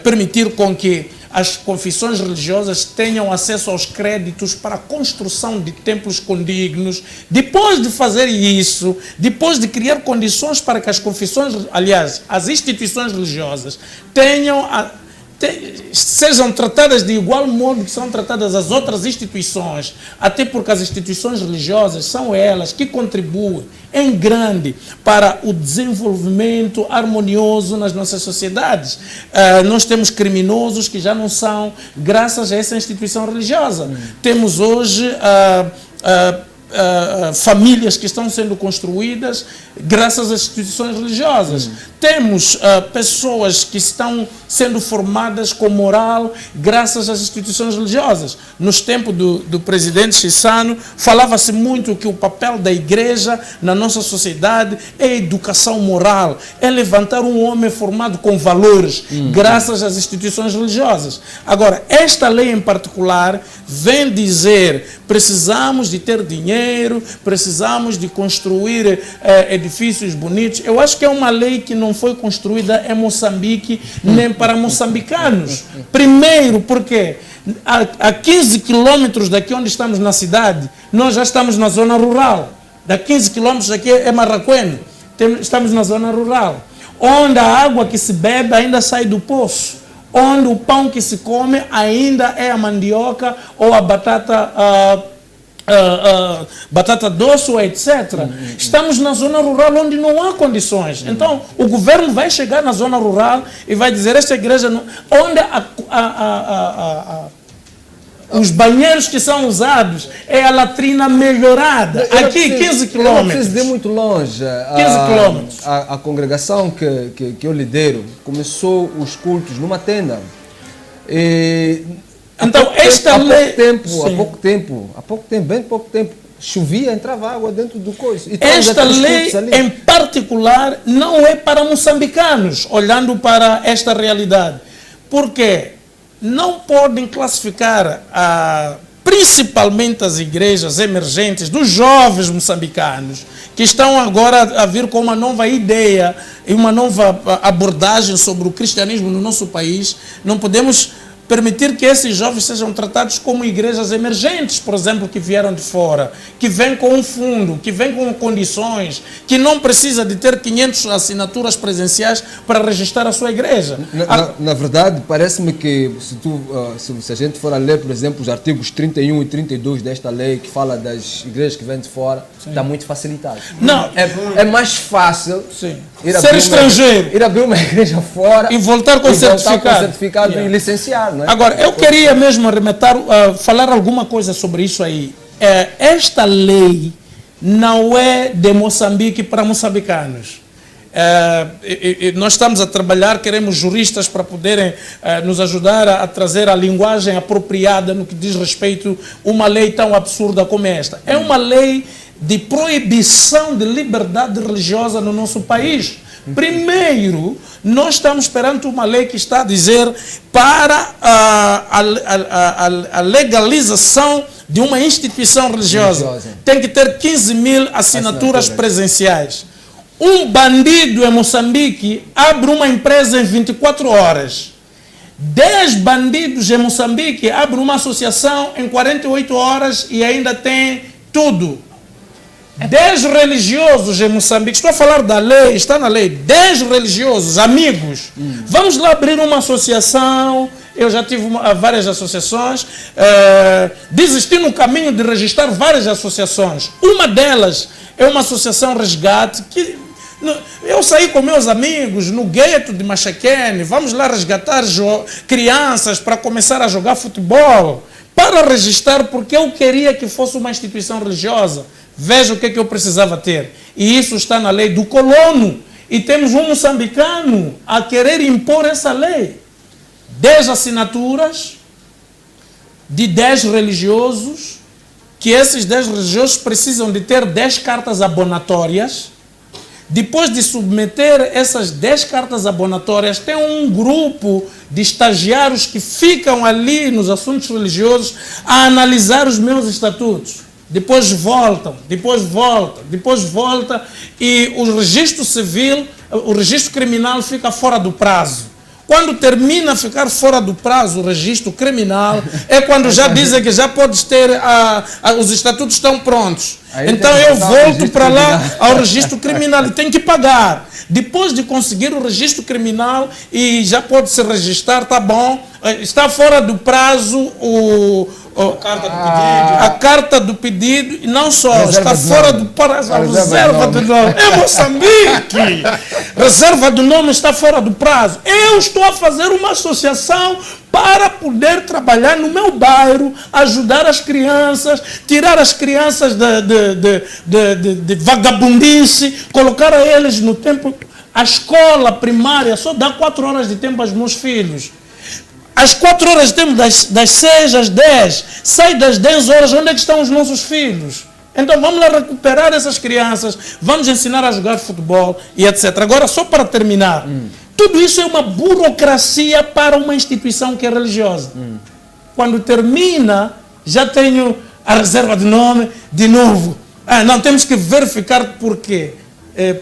permitir com que as confissões religiosas tenham acesso aos créditos para a construção de templos condignos. Depois de fazer isso, depois de criar condições para que as confissões, aliás, as instituições religiosas sejam tratadas de igual modo que são tratadas as outras instituições, até porque as instituições religiosas são elas que contribuem em grande para o desenvolvimento harmonioso nas nossas sociedades. Nós temos criminosos que já não são graças a essa instituição religiosa. Temos hoje famílias que estão sendo construídas graças às instituições religiosas. Temos pessoas que estão sendo formadas com moral graças às instituições religiosas. Nos tempos do presidente Chissano, falava-se muito que o papel da igreja na nossa sociedade é a educação moral, é levantar um homem formado com valores, graças às instituições religiosas. Agora, esta lei em particular vem dizer: precisamos de ter dinheiro, precisamos de construir edifícios bonitos. Eu acho que é uma lei que não foi construída em Moçambique nem para moçambicanos. Primeiro, porque a 15 quilômetros daqui onde estamos na cidade, nós já estamos na zona rural. Da 15 quilômetros aqui é Marraquene. Estamos na zona rural, onde a água que se bebe ainda sai do poço, onde o pão que se come ainda é a mandioca ou a batata, batata doce, etc. Estamos na zona rural onde não há condições. Então, o governo vai chegar na zona rural e vai dizer, esta igreja, onde os banheiros que são usados é a latrina melhorada. Aqui, 15 quilômetros. Eu não preciso ir muito longe. 15 quilômetros. A congregação que eu lidero começou os cultos numa tenda. E então, esta lei... Há pouco tempo, bem pouco tempo, chovia, entrava água dentro do coiso. Esta lei, em particular, não é para moçambicanos, olhando para esta realidade. Por quê? Não podem classificar principalmente as igrejas emergentes dos jovens moçambicanos que estão agora a vir com uma nova ideia e uma nova abordagem sobre o cristianismo no nosso país. Não podemos permitir que esses jovens sejam tratados como igrejas emergentes, por exemplo, que vieram de fora, que vêm com um fundo, que vêm com condições, que não precisa de ter 500 assinaturas presenciais para registrar a sua igreja. Na verdade, parece-me que se a gente for a ler, por exemplo, os artigos 31 e 32 desta lei, que fala das igrejas que vêm de fora, está muito facilitado. Não. É mais fácil ser estrangeiro, ir abrir uma igreja fora e voltar com certificado e licenciar. Agora, eu queria mesmo arrematar, falar alguma coisa sobre isso aí. Esta lei não é de Moçambique para moçambicanos. Nós estamos a trabalhar, queremos juristas para poderem nos ajudar a trazer a linguagem apropriada no que diz respeito a uma lei tão absurda como esta. É uma lei de proibição de liberdade religiosa no nosso país. Primeiro, nós estamos perante uma lei que está a dizer para a legalização de uma instituição religiosa. Tem que ter 15 mil assinaturas presenciais. Um bandido em Moçambique abre uma empresa em 24 horas. 10 bandidos em Moçambique abrem uma associação em 48 horas e ainda tem tudo. 10 religiosos em Moçambique, estou a falar da lei, está na lei, 10 religiosos, amigos, vamos lá abrir uma associação. Eu já tive várias associações, desisti no caminho de registrar várias associações. Uma delas é uma associação Resgate, que eu saí com meus amigos no gueto de Machaquene, vamos lá resgatar crianças para começar a jogar futebol, para registrar, porque eu queria que fosse uma instituição religiosa. Veja o que eu precisava ter. E isso está na lei do colono. E temos um moçambicano a querer impor essa lei. 10 assinaturas de 10 religiosos, que esses 10 religiosos precisam de ter 10 cartas abonatórias. Depois de submeter essas 10 cartas abonatórias, tem um grupo de estagiários que ficam ali nos assuntos religiosos a analisar os meus estatutos. Depois voltam, e o registro civil, o registro criminal fica fora do prazo. Quando termina a ficar fora do prazo o registro criminal, é quando já dizem que já podes ter, os estatutos estão prontos. Aí então eu volto para lá ao registro criminal e tenho que pagar. Depois de conseguir o registro criminal e já pode se registrar, tá bom, está fora do prazo a carta do pedido, e não só, reserva está fora do prazo, a reserva do nome. É Moçambique! Reserva do nome está fora do prazo. Eu estou a fazer uma associação para poder trabalhar no meu bairro, ajudar as crianças, tirar as crianças de vagabundice, colocar a eles no tempo. A escola primária só dá 4 horas de tempo aos meus filhos. Às 4 horas de tempo, das 6 às 10, sai das 10 horas, onde é que estão os nossos filhos? Então vamos lá recuperar essas crianças, vamos ensinar a jogar futebol e etc. Agora, só para terminar, tudo isso é uma burocracia para uma instituição que é religiosa. Quando termina, já tenho a reserva de nome de novo. Não, temos que verificar por quê.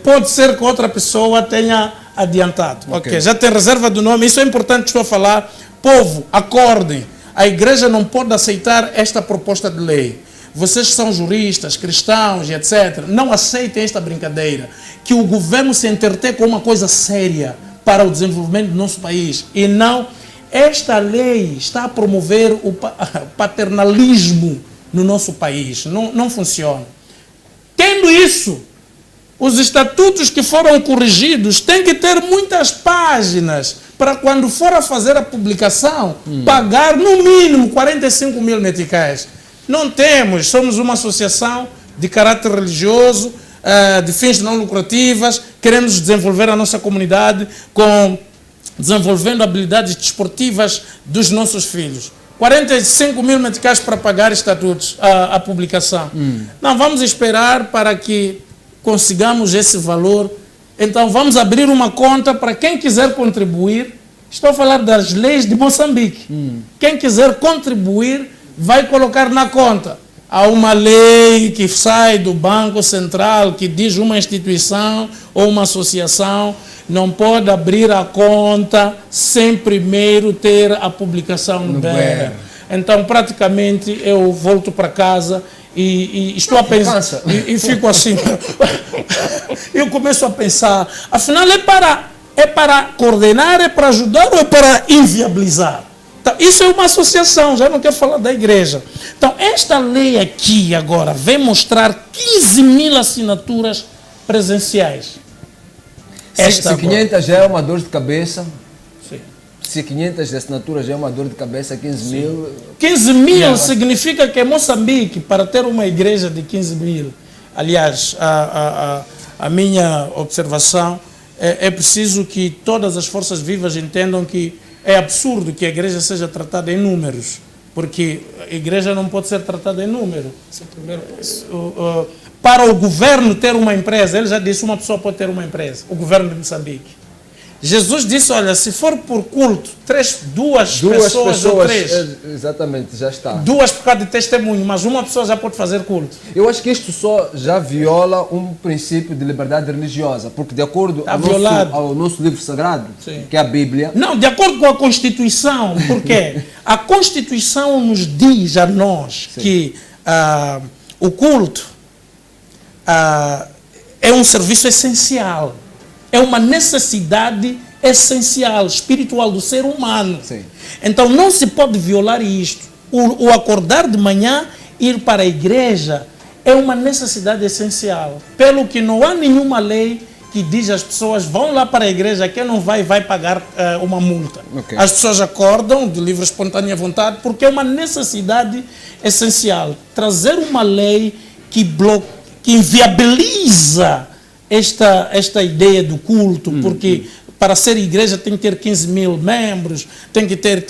Pode ser que outra pessoa tenha adiantado. Ok, já tem reserva de nome, isso é importante que estou a falar. Povo, acordem. A igreja não pode aceitar esta proposta de lei. vocês que são juristas, cristãos e etc., não aceitem esta brincadeira, que o governo se entretém com uma coisa séria para o desenvolvimento do nosso país. E não, esta lei está a promover o paternalismo no nosso país. Não funciona. Tendo isso, os estatutos que foram corrigidos têm que ter muitas páginas para quando for a fazer a publicação, pagar no mínimo 45 mil meticais. Não temos, somos uma associação de caráter religioso, de fins não lucrativas, queremos desenvolver a nossa comunidade desenvolvendo habilidades desportivas dos nossos filhos. 45 mil meticais para pagar estatutos, a publicação. Não, vamos esperar para que consigamos esse valor. Então vamos abrir uma conta para quem quiser contribuir. Estou a falar das leis de Moçambique. Quem quiser contribuir vai colocar na conta. Há uma lei que sai do Banco Central que diz uma instituição ou uma associação não pode abrir a conta sem primeiro ter a publicação no BR. Então praticamente eu volto para casa e estou a pensar e fico assim. Eu começo a pensar, afinal é para coordenar, é para ajudar ou é para inviabilizar? Então, isso é uma associação, já não quero falar da igreja. Então, esta lei aqui agora vem mostrar 15 mil assinaturas presenciais. Se 500 já é uma dor de cabeça, sim. Se 500 assinaturas já é uma dor de cabeça, 15 mil... 15 mil significa que Moçambique, para ter uma igreja de 15 mil, aliás, a minha observação, é preciso que todas as forças vivas entendam que é absurdo que a igreja seja tratada em números, porque a igreja não pode ser tratada em número. Esse é o primeiro passo. Para o governo ter uma empresa, ele já disse, uma pessoa pode ter uma empresa, o governo de Moçambique. Jesus disse, olha, se for por culto, duas pessoas ou três. Exatamente, já está. 2 por causa de testemunho, mas uma pessoa já pode fazer culto. Eu acho que isto só já viola um princípio de liberdade religiosa, porque de acordo ao nosso livro sagrado, sim, que é a Bíblia... Não, de acordo com a Constituição, porque a Constituição nos diz a nós, sim, que o culto é um serviço essencial. É uma necessidade essencial, espiritual do ser humano. Sim. Então não se pode violar isto. O acordar de manhã, ir para a igreja, é uma necessidade essencial. Pelo que não há nenhuma lei que diz às pessoas vão lá para a igreja, quem não vai pagar uma multa. Okay. As pessoas acordam de livre espontânea vontade porque é uma necessidade essencial. Trazer uma lei que inviabiliza esta ideia do culto, porque para ser igreja tem que ter 15 mil membros, tem que ter,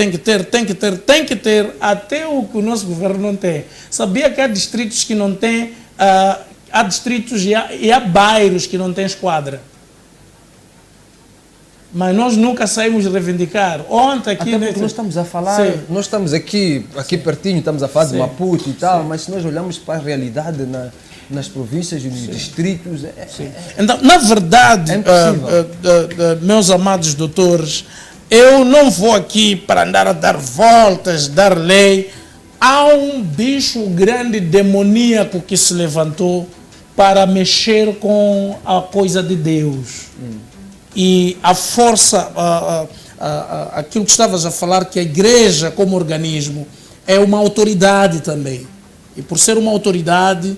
até o que o nosso governo não tem. Sabia que há distritos que não têm, há distritos e há bairros que não têm esquadra. Mas nós nunca saímos reivindicar. Ontem aqui... Até porque nós estamos a falar, sim, nós estamos aqui pertinho, estamos a falar, sim, de Maputo e tal, sim, mas se nós olharmos para a realidade nas províncias e nos, sim, distritos... Então, na verdade, meus amados doutores, eu não vou aqui para andar a dar voltas, dar lei. Há um bicho grande demoníaco que se levantou para mexer com a coisa de Deus. E a força, aquilo que estavas a falar, que a igreja como organismo é uma autoridade também. E por ser uma autoridade...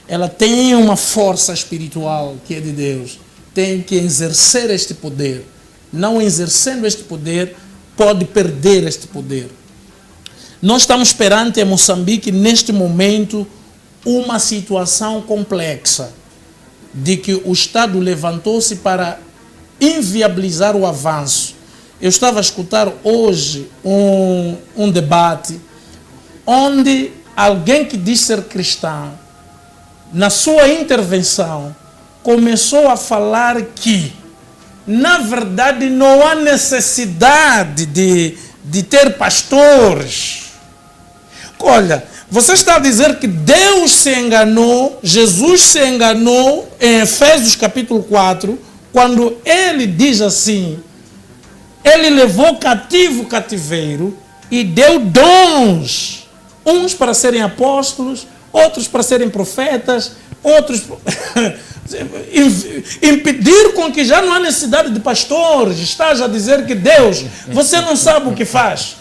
ela tem uma força espiritual que é de Deus, tem que exercer este poder. Não exercendo este poder, pode perder este poder. Nós estamos perante em Moçambique, neste momento, uma situação complexa, de que o Estado levantou-se para inviabilizar o avanço. Eu estava a escutar hoje um debate onde alguém que diz ser cristão, na sua intervenção, começou a falar que, na verdade, não há necessidade de ter pastores. Olha, você está a dizer que Deus se enganou, Jesus se enganou em Efésios capítulo 4, quando ele diz assim, ele levou cativo o cativeiro e deu dons Uns para serem apóstolos, outros para serem profetas, outros impedir com que já não há necessidade de pastores. Estás a dizer que Deus, você não sabe o que faz.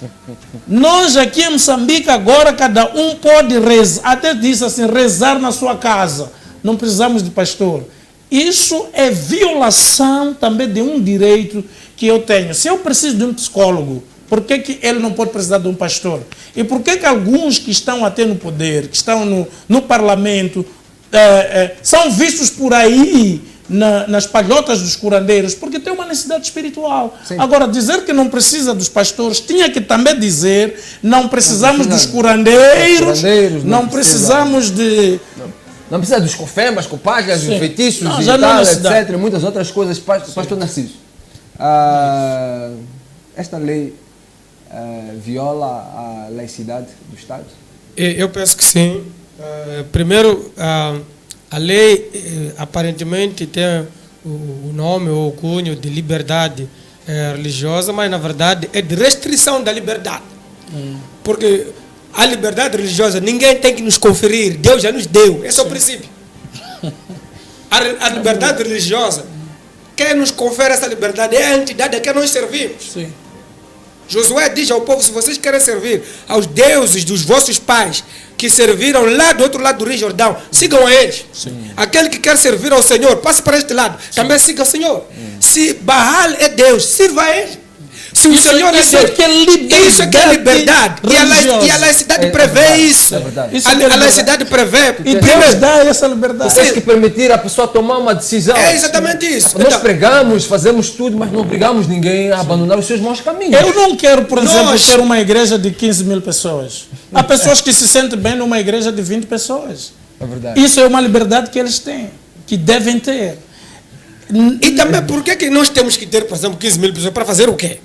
Nós aqui em Moçambique agora cada um pode rezar, até disse assim, rezar na sua casa. Não precisamos de pastor. Isso é violação também de um direito que eu tenho. Se eu preciso de um psicólogo, por que ele não pode precisar de um pastor? E por que alguns que estão até no poder, que estão no parlamento, são vistos por aí nas palhotas dos curandeiros? Porque tem uma necessidade espiritual. Sim. Agora, dizer que não precisa dos pastores, tinha que também dizer, não precisamos dos curandeiros, não precisamos de... Não precisa dos cofemas, copagas, dos feitiços, não, e tal, etc. Muitas outras coisas. Pastor Narciso, esta lei viola a laicidade do Estado? Eu penso que sim. Primeiro, a lei aparentemente tem o nome ou o cunho de liberdade religiosa, mas na verdade é de restrição da liberdade. Porque a liberdade religiosa ninguém tem que nos conferir, Deus já nos deu, esse é o princípio. A liberdade religiosa, quem nos confere essa liberdade é a entidade a quem nós servimos. Sim. Josué diz ao povo, se vocês querem servir aos deuses dos vossos pais, que serviram lá do outro lado do Rio Jordão, sigam a eles. Sim. Aquele que quer servir ao Senhor, passe para este lado, também siga o Senhor. Se Baal é Deus, sirva a ele. Se o Senhor é Deus, isso é que é liberdade. E a laicidade prevê isso. A laicidade prevê. E Deus dá essa liberdade. Você tem que permitir a pessoa tomar uma decisão. É exatamente isso. Nós pregamos, fazemos tudo, mas não obrigamos ninguém a abandonar os seus maus caminhos. Eu não quero, por exemplo, ter uma igreja de 15 mil pessoas. Há pessoas que se sentem bem numa igreja de 20 pessoas. É verdade. Isso é uma liberdade que eles têm, que devem ter. E também, por que nós temos que ter, por exemplo, 15 mil pessoas para fazer o quê?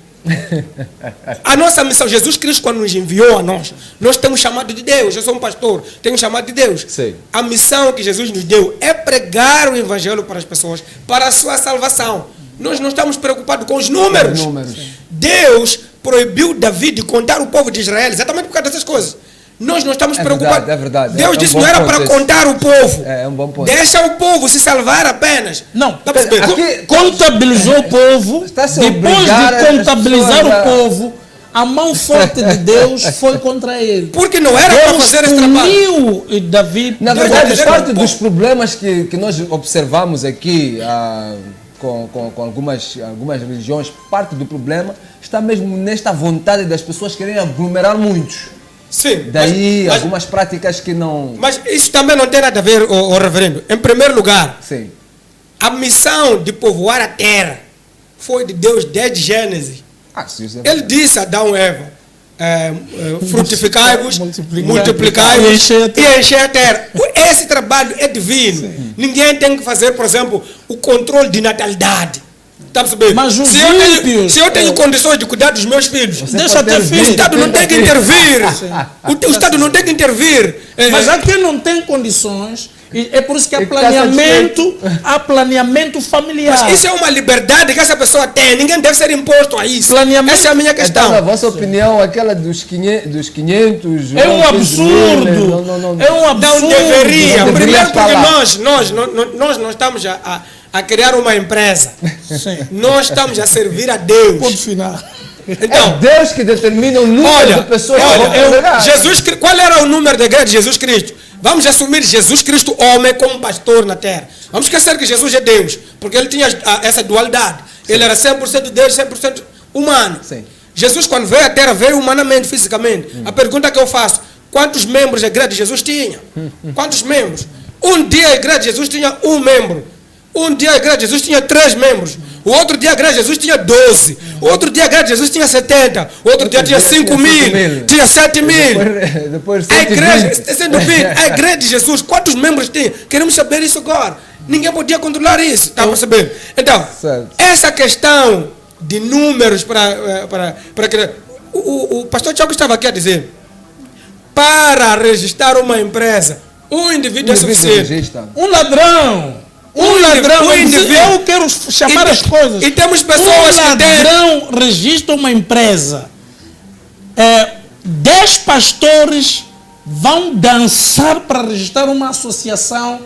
A nossa missão, Jesus Cristo quando nos enviou a nós temos chamado de Deus. Eu sou um pastor, tenho chamado de Deus. Sim. A missão que Jesus nos deu é pregar o evangelho para as pessoas, para a sua salvação. Nós não estamos preocupados com os números. Deus proibiu Davi de contar o povo de Israel exatamente por causa dessas coisas. Nós não estamos preocupados. É verdade. Deus disse que não era para contar o povo. É um bom ponto. Deixa o povo se salvar apenas. Não, aqui, contabilizou o povo. Depois de contabilizar o povo, a mão forte de Deus foi contra ele. Porque não era para fazer esse trabalho. Davi. Na verdade, parte dos problemas que nós observamos aqui com algumas religiões, parte do problema está mesmo nesta vontade das pessoas quererem aglomerar muitos. Sim, daí algumas práticas que não... Mas isso também não tem nada a ver, o reverendo. Em primeiro lugar, sim, a missão de povoar a terra foi de Deus desde Gênesis. Ele disse a Adão e Eva, frutificai-vos, multiplicai-vos e encher a terra. Esse trabalho é divino. Sim. Ninguém tem que fazer, por exemplo, o controle de natalidade. Mas se eu tenho condições de cuidar dos meus filhos, deixa ter filhos. O Estado não tem que intervir. O Estado não tem que intervir. Mas aqui não tem condições. É por isso que há planeamento familiar. Mas isso é uma liberdade que essa pessoa tem. Ninguém deve ser imposto a isso. Essa é a minha questão. Então, na vossa opinião, aquela dos 500 é um absurdo. É um absurdo. Não deveria. Primeiro porque nós não estamos a criar uma empresa. Sim. Nós estamos a servir a Deus. Ponto final. Então, é Deus que determina o número de pessoas. Qual era o número da igreja de Jesus Cristo? Vamos assumir Jesus Cristo homem como pastor na terra. Vamos esquecer que Jesus é Deus, porque ele tinha essa dualidade. Sim. Ele era 100% Deus, 100% humano. Sim. Jesus quando veio à terra, veio humanamente, fisicamente. A pergunta que eu faço, quantos membros a igreja de Jesus tinha? Quantos membros? Um dia a igreja de Jesus tinha um membro. Um dia a igreja de Jesus tinha 3 membros. O outro dia a igreja de Jesus tinha 12. O outro dia a igreja de Jesus tinha 70. O outro dia tinha 5 mil. Tinha 7 mil. Depois a igreja de Jesus, quantos membros tinha? Queremos saber isso agora. Ninguém podia controlar isso. Está a saber? Então, essa questão de números para o pastor Tiago estava aqui a dizer, para registrar uma empresa, um indivíduo é suficiente. Um ladrão. Eu quero chamar as coisas. E temos pessoas que registra uma empresa. 10 pastores vão dançar para registrar uma associação,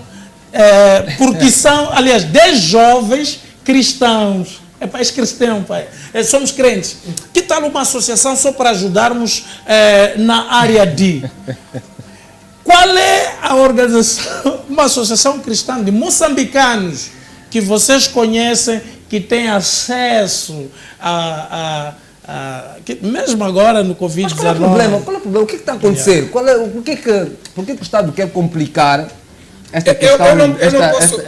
porque são, aliás, 10 jovens cristãos. É país cristão, pai. Somos crentes. Que tal uma associação só para ajudarmos na área de... Qual é a organização, uma associação cristã de moçambicanos que vocês conhecem, que tem acesso mesmo agora no Covid-19? Qual é o problema? O que está acontecendo? Por que o Estado quer complicar esta questão,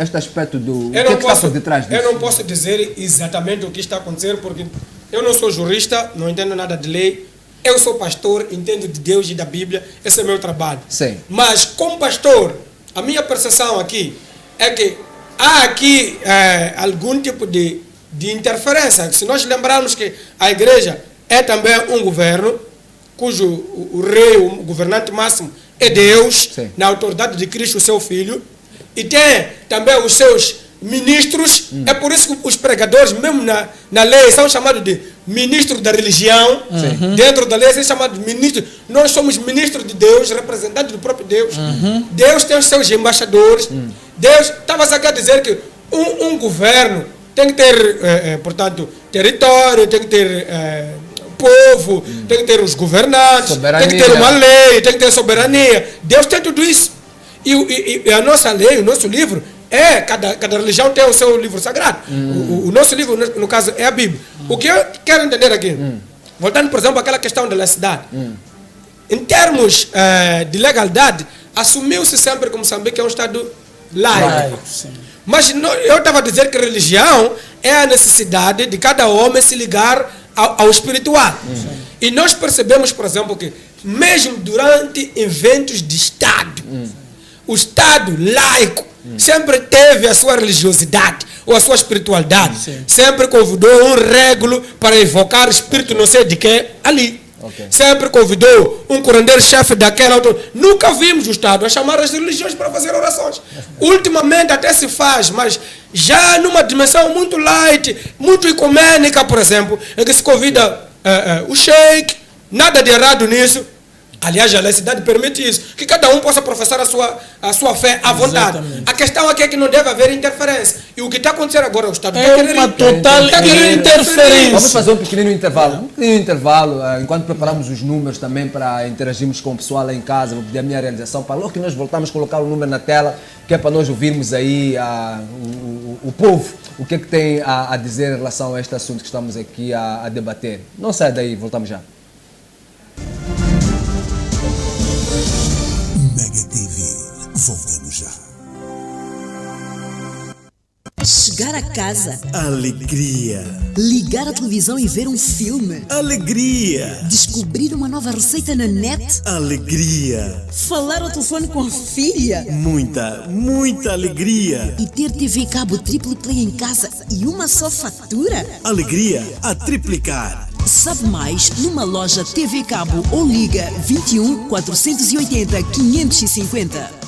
este aspecto do... O que está por detrás disso? Eu não posso dizer exatamente o que está acontecendo, porque eu não sou jurista, não entendo nada de lei. Eu sou pastor, entendo de Deus e da Bíblia, esse é o meu trabalho. Sim. Mas, como pastor, a minha percepção aqui é que há aqui algum tipo de interferência. Se nós lembrarmos que a igreja é também um governo, cujo o rei, o governante máximo é Deus, sim, na autoridade de Cristo, o seu Filho, e tem também os seus ministros. É por isso que os pregadores, mesmo na lei, são chamados de ministros da religião. Dentro da lei, são chamados de ministros. Nós somos ministros de Deus, representantes do próprio Deus. Deus tem os seus embaixadores. Deus estava a dizer que um governo tem que ter, portanto, território, tem que ter povo, tem que ter os governantes, soberania, tem que ter uma lei, tem que ter soberania. Deus tem tudo isso. E a nossa lei, o nosso livro, cada religião tem o seu livro sagrado. O nosso livro, no caso, é a Bíblia. O que eu quero entender aqui, voltando, por exemplo, àquela questão da laicidade, em termos de legalidade, assumiu-se sempre que Moçambique é um Estado laico. Mas eu estava a dizer que religião é a necessidade de cada homem se ligar ao espiritual. E nós percebemos, por exemplo, que mesmo durante eventos de Estado, o Estado laico sempre teve a sua religiosidade ou a sua espiritualidade. Sempre convidou um régulo para evocar o espírito não sei de que ali. Sempre convidou um curandeiro-chefe daquela outra. Nunca vimos o Estado a chamar as religiões para fazer orações. Ultimamente até se faz, mas já numa dimensão muito light, muito ecumênica, por exemplo, em que se convida o sheik, nada de errado nisso. Aliás, a laicidade permite isso, que cada um possa professar a sua fé à vontade. Exatamente. A questão aqui é que não deve haver interferência. E o que está acontecendo agora, o Estado é uma total interferência. Vamos fazer um pequenino intervalo. Enquanto preparamos os números também para interagirmos com o pessoal lá em casa, vou pedir a minha realização para logo que nós voltamos a colocar o número na tela, que é para nós ouvirmos aí o povo, o que é que tem a dizer em relação a este assunto que estamos aqui a debater. Não saia daí, voltamos já. Mega TV, voltamos já. Chegar a casa, Alegria. ligar a televisão e ver um filme, Alegria. descobrir uma nova receita na net, Alegria. falar ao telefone com a filha Muita, muita alegria. e ter TV cabo triple play em casa e uma só fatura. Alegria a triplicar. Sabe mais numa loja TV Cabo ou liga 21 480 550.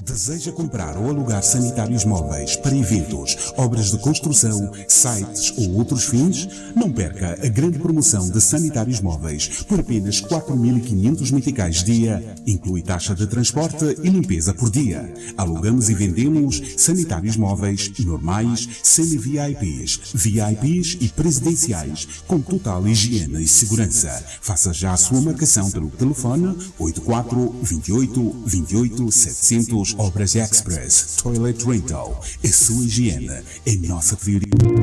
Deseja comprar ou alugar sanitários móveis para eventos, obras de construção, sites ou outros fins? Não perca a grande promoção de sanitários móveis por apenas 4.500 meticais dia, inclui taxa de transporte e limpeza por dia. Alugamos e vendemos sanitários móveis normais, semi-VIPs, VIPs e presidenciais, com total higiene e segurança. Faça já a sua marcação pelo telefone 84 28 28 700. Obras Express Toilet Rental. A sua higiene é nossa prioridade.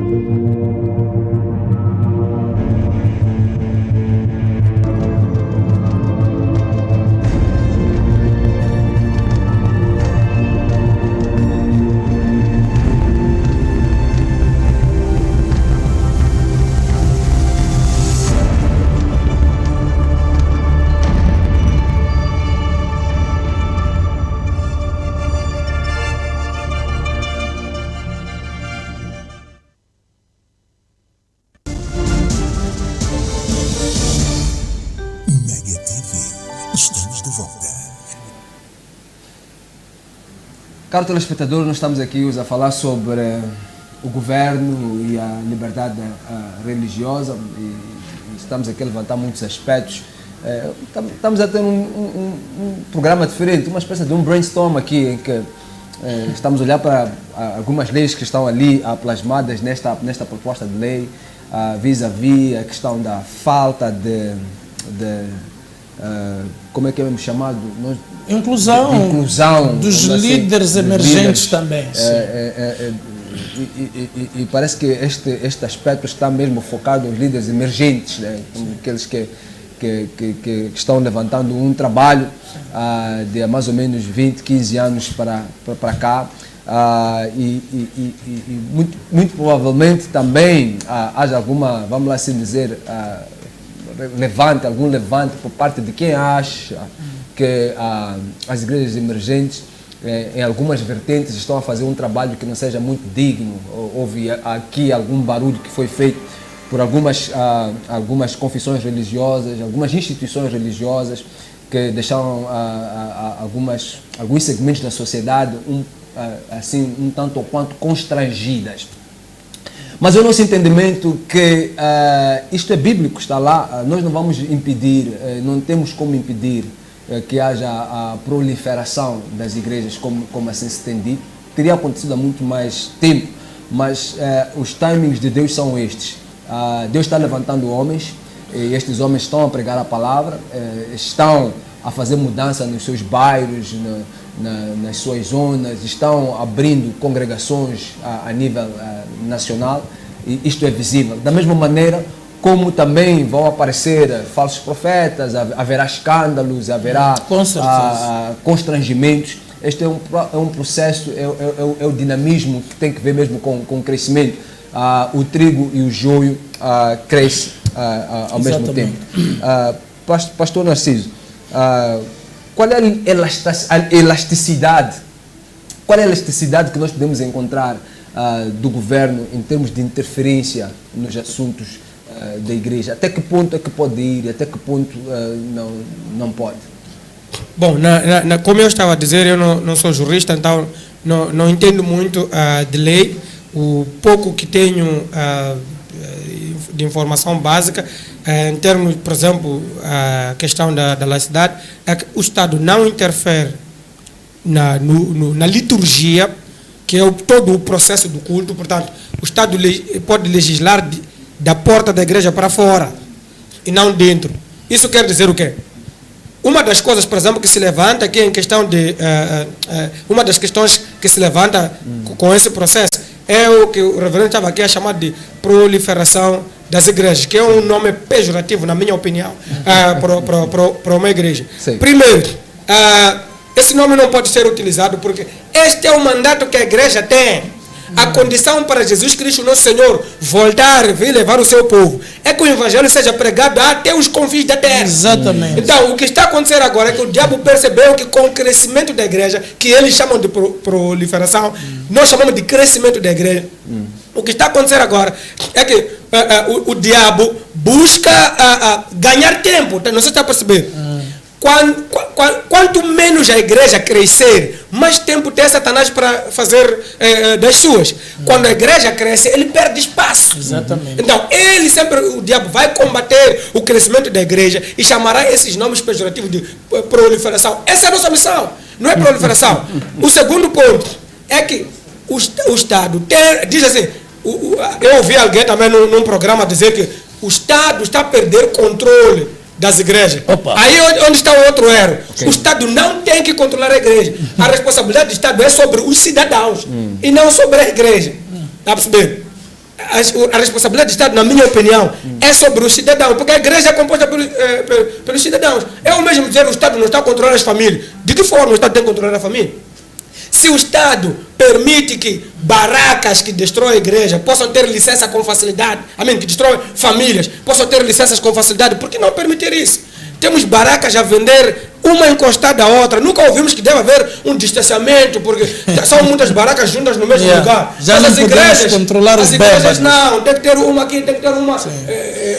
Caro telespectador, nós estamos aqui a falar sobre o governo e a liberdade religiosa e estamos aqui a levantar muitos aspectos Estamos a ter um programa diferente, uma espécie de um brainstorm aqui, em que estamos a olhar para algumas leis que estão ali plasmadas nesta proposta de lei, vis-à-vis a questão da falta de como é que é mesmo chamado? Inclusão dos líderes emergentes também. E parece que este aspecto está mesmo focado nos líderes emergentes, né? Aqueles que estão levantando um trabalho de mais ou menos 20, 15 anos para cá. Muito provavelmente também haja alguma, vamos lá assim dizer, algum levante por parte de quem acha que as igrejas emergentes, em algumas vertentes, estão a fazer um trabalho que não seja muito digno. Houve aqui algum barulho que foi feito por algumas confissões religiosas, algumas instituições religiosas que deixaram alguns segmentos da sociedade assim, um tanto ou quanto constrangidas. Mas o nosso entendimento que isto é bíblico, está lá, nós não vamos impedir, não temos como impedir que haja a proliferação das igrejas, como assim se tem dito. Teria acontecido há muito mais tempo, mas os timings de Deus são estes. Deus está levantando homens, e estes homens estão a pregar a palavra, estão a fazer mudança nos seus bairros, nas suas zonas, estão abrindo congregações a nível nacional, e isto é visível. Da mesma maneira como também vão aparecer falsos profetas, haverá escândalos, haverá constrangimentos. Este é um processo, é o dinamismo que tem que ver mesmo com o crescimento. O trigo e o joio crescem ao mesmo tempo. Pastor Narciso, qual é a elasticidade? Qual é a elasticidade que nós podemos encontrar do governo em termos de interferência nos assuntos da igreja? Até que ponto é que pode ir, até que ponto não pode? Bom, como eu estava a dizer, eu não sou jurista, então não entendo muito de lei. O pouco que tenho de informação básica, em termos, por exemplo, a questão da laicidade, é que o Estado não interfere na liturgia, que é todo o processo do culto. Portanto, o Estado pode legislar da porta da igreja para fora e não dentro. Isso quer dizer o quê? Uma das coisas, por exemplo, que se levanta aqui em questão de... uma das questões que se levanta com esse processo é o que o reverendo estava aqui a chamar de proliferação das igrejas, que é um nome pejorativo, na minha opinião, para uma igreja. Sim. Primeiro, esse nome não pode ser utilizado porque este é o mandato que a igreja tem. A condição para Jesus Cristo, nosso Senhor, voltar e vir levar o seu povo é que o evangelho seja pregado até os confins da terra. Exatamente. Então, o que está acontecendo agora é que o diabo percebeu que com o crescimento da igreja, que eles chamam de proliferação, nós chamamos de crescimento da igreja. O que está acontecendo agora é que o diabo busca ganhar tempo. Não sei se está a perceber. Quanto menos a igreja crescer, mais tempo tem Satanás para fazer das suas. Quando a igreja cresce, ele perde espaço. Exatamente. Então, o diabo vai combater o crescimento da igreja e chamará esses nomes pejorativos de proliferação. Essa é a nossa missão, não é proliferação. O segundo ponto é que o Estado diz assim, eu ouvi alguém também num programa dizer que o Estado está a perder controle das igrejas. Opa. Aí onde está o outro erro? Okay. O Estado não tem que controlar a igreja. A responsabilidade do Estado é sobre os cidadãos e não sobre a igreja. Está a perceber? A responsabilidade do Estado, na minha opinião, é sobre os cidadãos, porque a igreja é composta pelos cidadãos. É o mesmo dizer que o Estado não está a controlar as famílias. De que forma o Estado tem que controlar a família? Se o Estado permite que barracas que destroem a igreja possam ter licença com facilidade, que destroem famílias, possam ter licenças com facilidade, por que não permitir isso? Temos barracas a vender, uma encostada à outra. Nunca ouvimos que deve haver um distanciamento, porque são muitas barracas juntas no mesmo lugar. Já mas não as igrejas controlar os bêbados. Não, tem que ter uma aqui, tem que ter uma...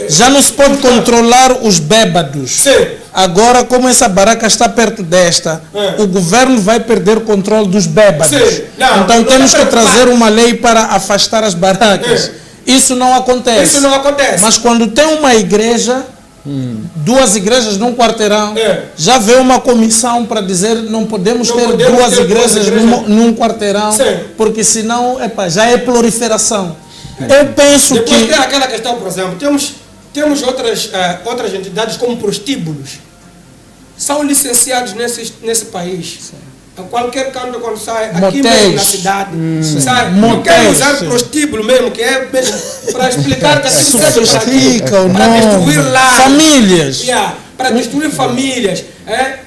Já não se pode controlar os bêbados. Sim. Agora, como essa barraca está perto desta, o governo vai perder o controle dos bêbados. Sim. Então temos que trazer uma lei para afastar as barracas. Isso não acontece. Isso não acontece. Mas quando tem uma igreja, 2 igrejas num quarteirão. Já veio uma comissão para dizer não podemos ter 2 igrejas num quarteirão, porque senão já é proliferação. Eu penso Depois que... tem aquela questão, por exemplo, temos outras entidades como prostíbulos. São licenciados nesse país. A qualquer canto quando sai, aqui mesmo na cidade, sai. Não quero usar prostíbulo mesmo, que é mesmo para explicar que aquilo serve para destruir lares. Famílias. Para destruir famílias.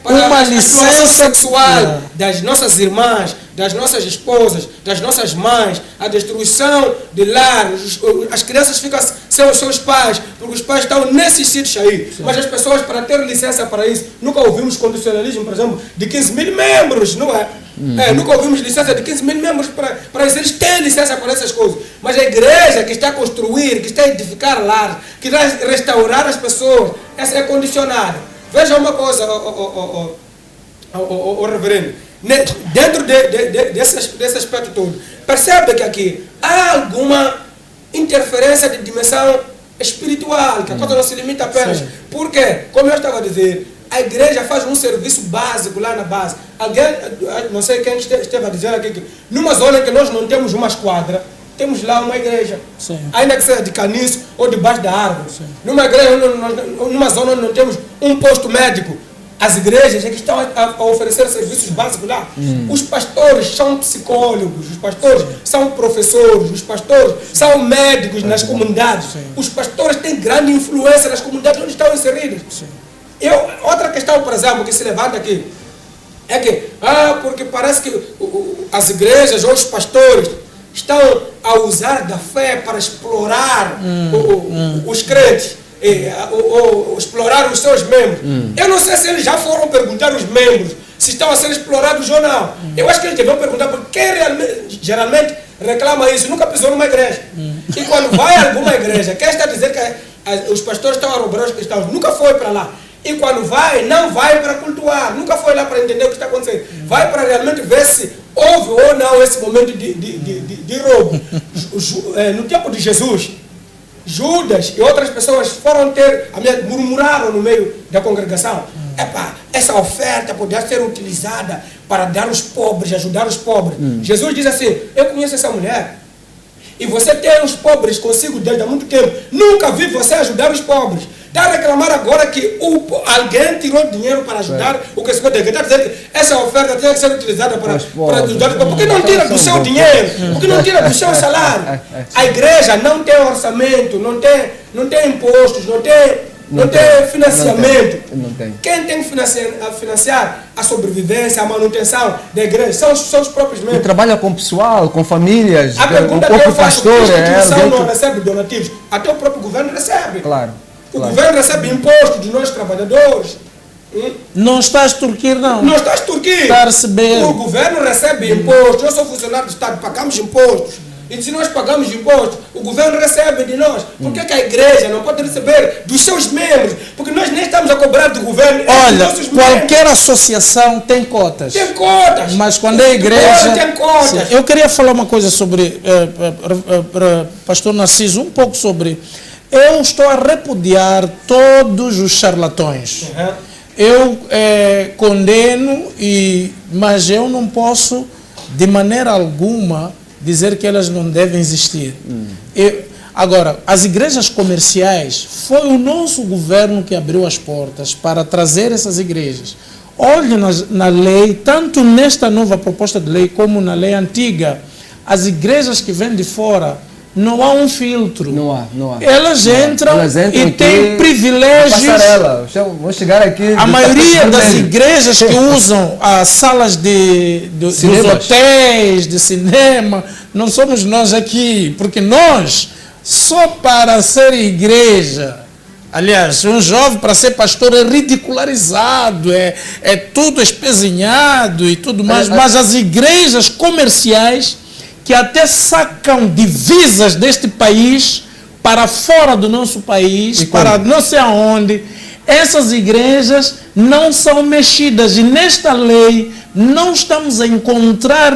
Para uma a licença sexual das nossas irmãs, das nossas esposas, das nossas mães, a destruição de lares, as crianças ficam sem os seus pais, porque os pais estão nesses sítios aí. Mas as pessoas, para ter licença para isso, nunca ouvimos condicionalismo, por exemplo, de 15 mil membros, não é? Nunca ouvimos licença de 15 mil membros para isso. Eles têm licença para essas coisas. Mas a igreja que está a construir, que está a edificar lares, que está a restaurar as pessoas, essa é condicionada. Veja uma coisa, reverendo. Dentro desse aspecto todo, percebe que aqui há alguma interferência de dimensão espiritual, que a coisa não se limita apenas. Porque, como eu estava a dizer, a igreja faz um serviço básico lá na base. Alguém, não sei quem esteve a dizer aqui, que numa zona que nós não temos uma esquadra, temos lá uma igreja. Ainda que seja de caniço ou debaixo da árvore. Numa igreja, numa zona onde não temos um posto médico, as igrejas é que estão a oferecer serviços básicos lá. Os pastores são psicólogos, os pastores são professores, os pastores são médicos nas comunidades. Os pastores têm grande influência nas comunidades onde estão inseridos. Outra questão, por exemplo, que se levanta aqui, é que, porque parece que as igrejas ou os pastores estão a usar da fé para explorar os crentes. Ou explorar os seus membros. Eu não sei se eles já foram perguntar aos membros se estão a ser explorados ou não. Eu acho que eles deviam perguntar, porque quem geralmente reclama isso nunca pisou numa igreja. E quando vai a alguma igreja, quer está a dizer que os pastores estão a roubar os cristãos, nunca foi para lá. E quando vai, não vai para cultuar, nunca foi lá para entender o que está acontecendo. Vai para realmente ver se houve ou não esse momento de roubo. No tempo de Jesus, Judas e outras pessoas foram murmuraram no meio da congregação. Essa oferta poderia ser utilizada para dar aos pobres, ajudar os pobres. Jesus diz assim: eu conheço essa mulher e você tem os pobres consigo desde há muito tempo. Nunca vi você ajudar os pobres. Está a reclamar agora que alguém tirou dinheiro para ajudar o que está dizendo que essa oferta tem que ser utilizada para ajudar. Por que não tira do seu dinheiro? Por que não tira do seu salário? A igreja não tem orçamento, não tem impostos, não tem financiamento. Quem tem que financiar a sobrevivência, a manutenção da igreja são os próprios membros. E trabalha com pessoal, com famílias, a pergunta que eu faço, que a instituição não recebe donativos, até o próprio governo recebe. O governo recebe impostos dos nossos trabalhadores. Não estás a extorquir, não. Não estás a extorquir. Está a receber. O governo recebe impostos. Eu sou funcionário do Estado, pagamos impostos. E se nós pagamos impostos, o governo recebe de nós. Por que a igreja não pode receber dos seus membros? Porque nós nem estamos a cobrar do governo. Olha, qualquer associação tem cotas. Tem cotas. Mas quando é igreja... tem cotas. Eu queria falar uma coisa sobre... Pastor Narciso, um pouco sobre... Eu estou a repudiar todos os charlatões. Eu condeno, mas eu não posso, de maneira alguma, dizer que elas não devem existir. Agora, as igrejas comerciais, foi o nosso governo que abriu as portas para trazer essas igrejas. Olhe na lei, tanto nesta nova proposta de lei como na lei antiga, as igrejas que vêm de fora, não há um filtro. Não há. Elas entram e têm privilégios. Vamos chegar aqui. A maioria das igrejas que usam as salas dos hotéis, de cinema, não somos nós aqui. Porque nós, só para ser igreja, aliás, um jovem para ser pastor é ridicularizado, é tudo espezinhado e tudo mais. Mas as igrejas comerciais, que até sacam divisas deste país para fora do nosso país, para não sei aonde, essas igrejas não são mexidas. E nesta lei não estamos a encontrar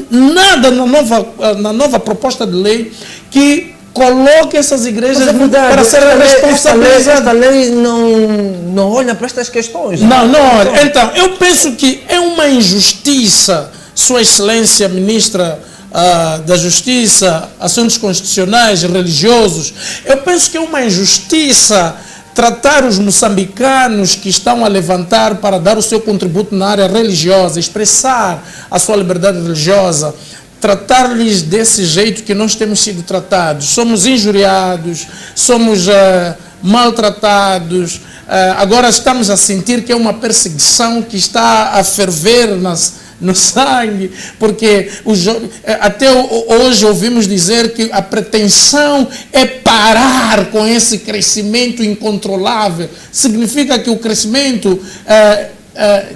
nada na nova proposta de lei que coloque essas igrejas para serem responsabilizadas. Esta lei não olha para estas questões. Não olha. Então, eu penso que é uma injustiça, Sua Excelência Ministra da Justiça, Assuntos Constitucionais e Religiosos, eu penso que é uma injustiça tratar os moçambicanos que estão a levantar para dar o seu contributo na área religiosa, expressar a sua liberdade religiosa, tratar-lhes desse jeito que nós temos sido tratados. Somos injuriados, somos maltratados. Agora estamos a sentir que é uma perseguição que está a ferver no sangue, porque até hoje ouvimos dizer que a pretensão é parar com esse crescimento incontrolável. Significa que o crescimento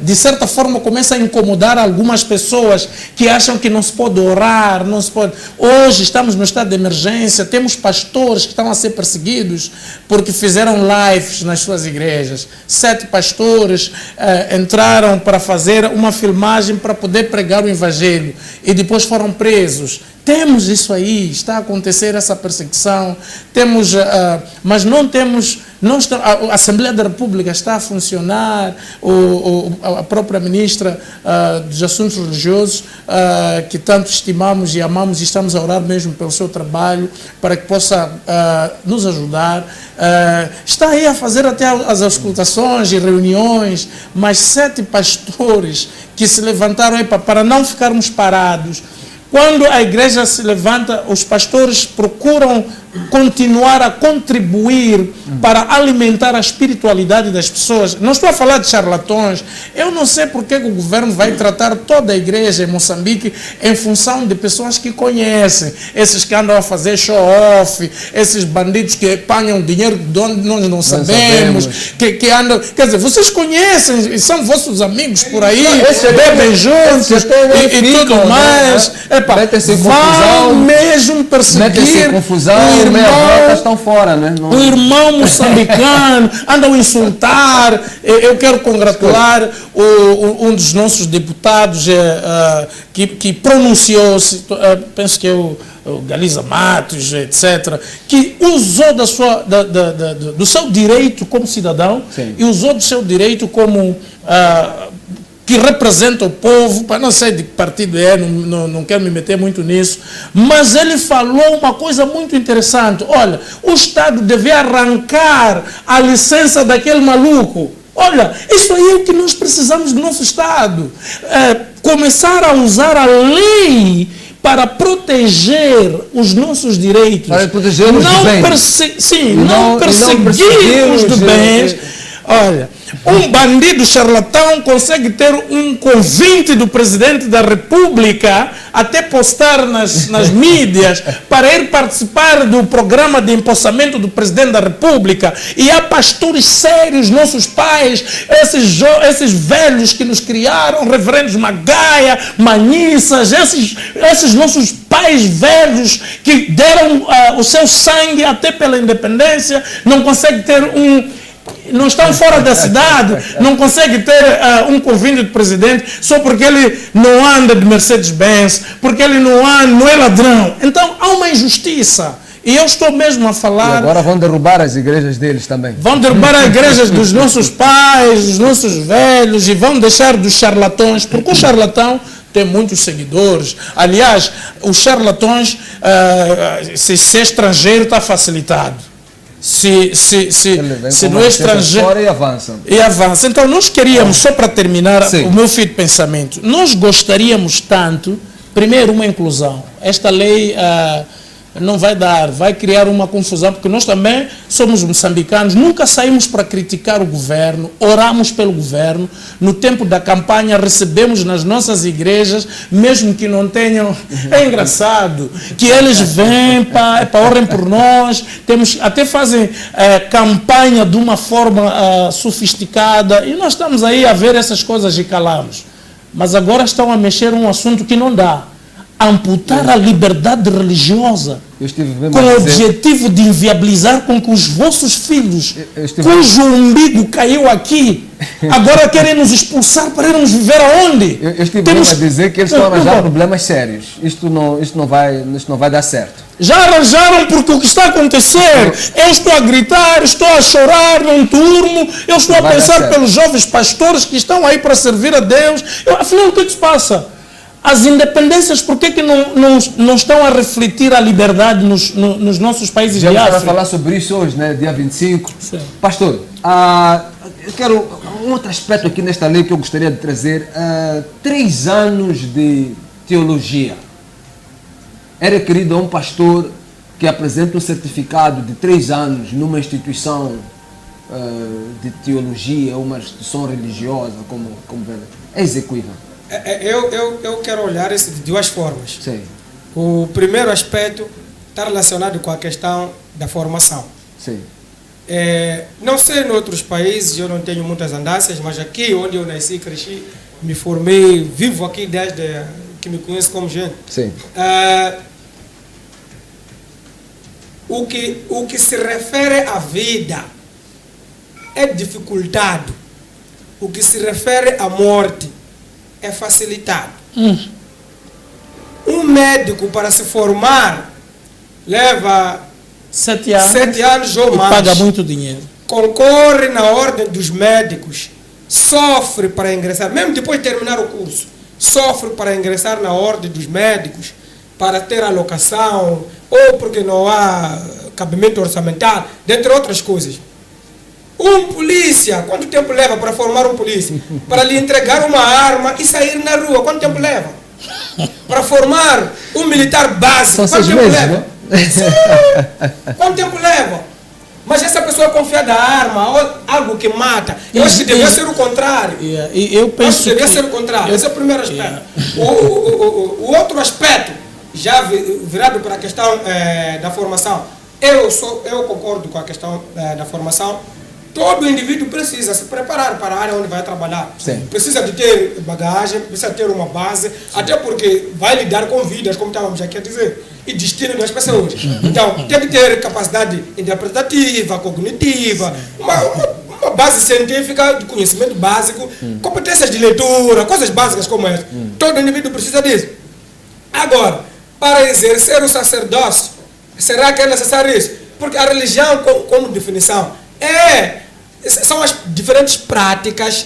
de certa forma começa a incomodar algumas pessoas que acham que não se pode orar, não se pode. Hoje estamos no estado de emergência, temos pastores que estão a ser perseguidos porque fizeram lives nas suas igrejas. 7 pastores entraram para fazer uma filmagem para poder pregar o evangelho e depois foram presos. Temos isso aí, está a acontecer essa perseguição, mas não temos, a Assembleia da República está a funcionar, a própria ministra dos Assuntos Religiosos, que tanto estimamos e amamos e estamos a orar mesmo pelo seu trabalho, para que possa nos ajudar, está aí a fazer até as auscultações e reuniões, mas 7 pastores que se levantaram aí para não ficarmos parados. Quando a igreja se levanta, os pastores procuram continuar a contribuir para alimentar a espiritualidade das pessoas. Não estou a falar de charlatões. Eu não sei porque o governo vai tratar toda a igreja em Moçambique em função de pessoas que conhecem. Esses que andam a fazer show-off, esses bandidos que apanham dinheiro de onde nós não sabemos. Que andam... Quer dizer, vocês conhecem, são vossos amigos por aí, bebem juntos e tudo mais. Vão mesmo perseguir confusão. Estão fora, né? O irmão moçambicano, andam a insultar. Eu quero congratular um dos nossos deputados que pronunciou-se, penso que é o Galiza Matos, etc., que usou do seu direito como cidadão. Sim. E usou do seu direito como... que representa o povo, para não sei de que partido é, não quero me meter muito nisso, mas ele falou uma coisa muito interessante. Olha, o Estado deve arrancar a licença daquele maluco. Olha, isso aí é o que nós precisamos do nosso Estado. Começar a usar a lei para proteger os nossos direitos. Para proteger os bens. Não perseguir os de bens. Olha, um bandido charlatão consegue ter um convite do presidente da República, até postar nas mídias, para ir participar do programa de empossamento do presidente da República. E há pastores sérios, nossos pais, esses velhos que nos criaram, reverendos Magaia, Manissas, esses nossos pais velhos que deram o seu sangue até pela independência, não conseguem ter não estão fora da cidade, não consegue ter um convite do presidente só porque ele não anda de Mercedes-Benz, porque ele não é ladrão. Então há uma injustiça. E eu estou mesmo a falar... E agora vão derrubar as igrejas deles também. Vão derrubar as igrejas dos nossos pais, dos nossos velhos, e vão deixar dos charlatões, porque o charlatão tem muitos seguidores. Aliás, os charlatões, se é estrangeiro, está facilitado. Se no estrangeiro... E avança. Então, nós queríamos, só para terminar o meu fio de pensamento, nós gostaríamos tanto, primeiro, uma inclusão. Esta lei não vai criar uma confusão, porque nós também somos moçambicanos, nunca saímos para criticar o governo, oramos pelo governo, no tempo da campanha recebemos nas nossas igrejas, mesmo que não tenham, é engraçado, que eles vêm para orem por nós, até fazem campanha de uma forma sofisticada, e nós estamos aí a ver essas coisas e calamos. Mas agora estão a mexer um assunto que não dá. amputar a liberdade religiosa Eu estive mesmo com a o dizer- objetivo de inviabilizar com que os vossos filhos, Eu estive- cujo umbigo caiu aqui, agora querem nos expulsar para irmos viver aonde? Eu estive mesmo a dizer que eles estão a arranjar problemas sérios. Isto não vai dar certo. Já arranjaram, porque o que está a acontecer, eu estou a gritar, estou a chorar num turno, eu estou a Vai dar pensar certo. pelos jovens pastores que estão aí para servir a Deus. Afinal, o que se passa? As independências, por que não estão a refletir a liberdade nos nossos países Já de vamos África? falar sobre isso hoje, né? Dia 25. Sim. Pastor, eu quero um outro aspecto aqui nesta lei que eu gostaria de trazer. 3 anos de teologia. É requerido a um pastor que apresente um certificado de 3 anos numa instituição de teologia, uma instituição religiosa, como é execuível. Eu quero olhar isso de duas formas. Sim, O primeiro aspecto está relacionado com a questão da formação. sim. Não sei em outros países, eu não tenho muitas andanças, mas aqui onde eu nasci, cresci, me formei, vivo aqui desde que me conheço como gente. Sim. O que se refere à vida é dificultado. O que se refere à morte é facilitado. Um médico para se formar leva 7 anos, 7 anos ou e mais. paga muito dinheiro. Concorre na ordem dos médicos, sofre para ingressar, mesmo depois de terminar o curso, sofre para ingressar na ordem dos médicos, para ter alocação, ou porque não há cabimento orçamental, dentre outras coisas. Um polícia, quanto tempo leva para formar um polícia? Para lhe entregar uma arma e sair na rua, quanto tempo leva? Para formar um militar básico, São quanto 6 tempo meses, leva? né? Sim. Quanto tempo leva? Mas essa pessoa confia da arma, ou algo que mata. Eu acho que devia ser o contrário. E eu penso Acho que devia que- ser o contrário. Esse é o primeiro aspecto. O outro aspecto, já virado para a questão da formação, eu concordo com a questão da formação. Todo indivíduo precisa se preparar para a área onde vai trabalhar. Sim. Precisa de ter bagagem, precisa ter uma base, até porque vai lidar com vidas, como estávamos aqui a dizer, e destino das pessoas. Então, tem que ter capacidade interpretativa, cognitiva, uma base científica, de conhecimento básico, competências de leitura, coisas básicas como essa. Todo indivíduo precisa disso. Agora, para exercer o sacerdócio, será que é necessário isso? Porque a religião, como definição, são as diferentes práticas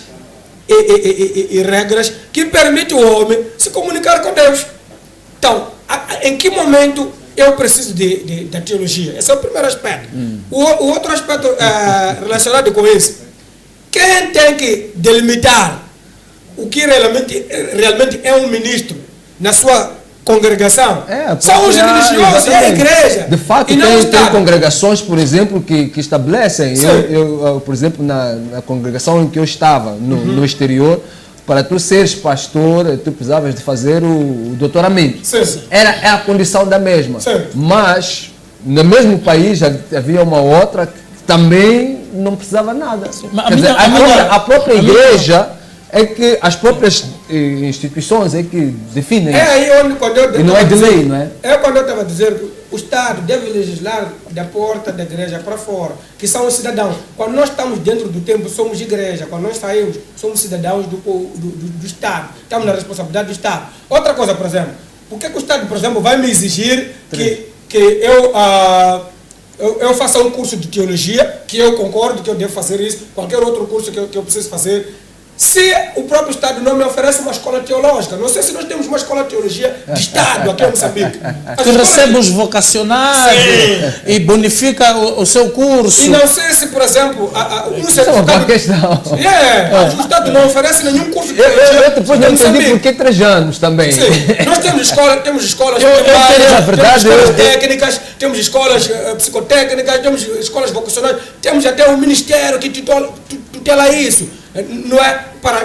e regras que permitem o homem se comunicar com Deus. Então, em que momento eu preciso da teologia? Esse é o primeiro aspecto. O outro aspecto relacionado com isso, quem tem que delimitar o que realmente é um ministro na sua congregação são os religiosos e a igreja. De fato, e não o tem Estado. congregações, por exemplo, que estabelecem. Sim. Eu, por exemplo, na congregação em que eu estava, no exterior, para tu seres pastor, tu precisavas de fazer o doutoramento. Sim, sim. Era a condição da mesma. Sim. Mas, no mesmo país, havia uma outra que também não precisava nada. Mas Quer dizer, a própria a minha- igreja é que as próprias instituições é que definem. É aí onde, quando eu E não é de lei, não é? É quando eu estava dizendo que o Estado deve legislar da porta da igreja para fora, que são os cidadãos. Quando nós estamos dentro do templo, somos igreja. Quando nós saímos, somos cidadãos do Estado. Estamos na responsabilidade do Estado. Outra coisa, por exemplo, por que o Estado, por exemplo, vai me exigir que eu faça um curso de teologia, que eu concordo que eu devo fazer isso, qualquer outro curso que eu preciso fazer, se o próprio Estado não me oferece uma escola teológica? Não sei se nós temos uma escola de teologia de Estado aqui em Moçambique. Que recebe os vocacionados e bonifica o seu curso. E não sei se, por exemplo, um Isso é uma boa questão. o Estado não oferece nenhum curso de Eu teologia. depois não entendi por que 3 anos também. Sim, nós temos escolas Eu primárias, queria, na temos verdade, escolas eu- técnicas, temos escolas psicotécnicas, temos escolas vocacionais, temos até um ministério que tutela isso. Não é para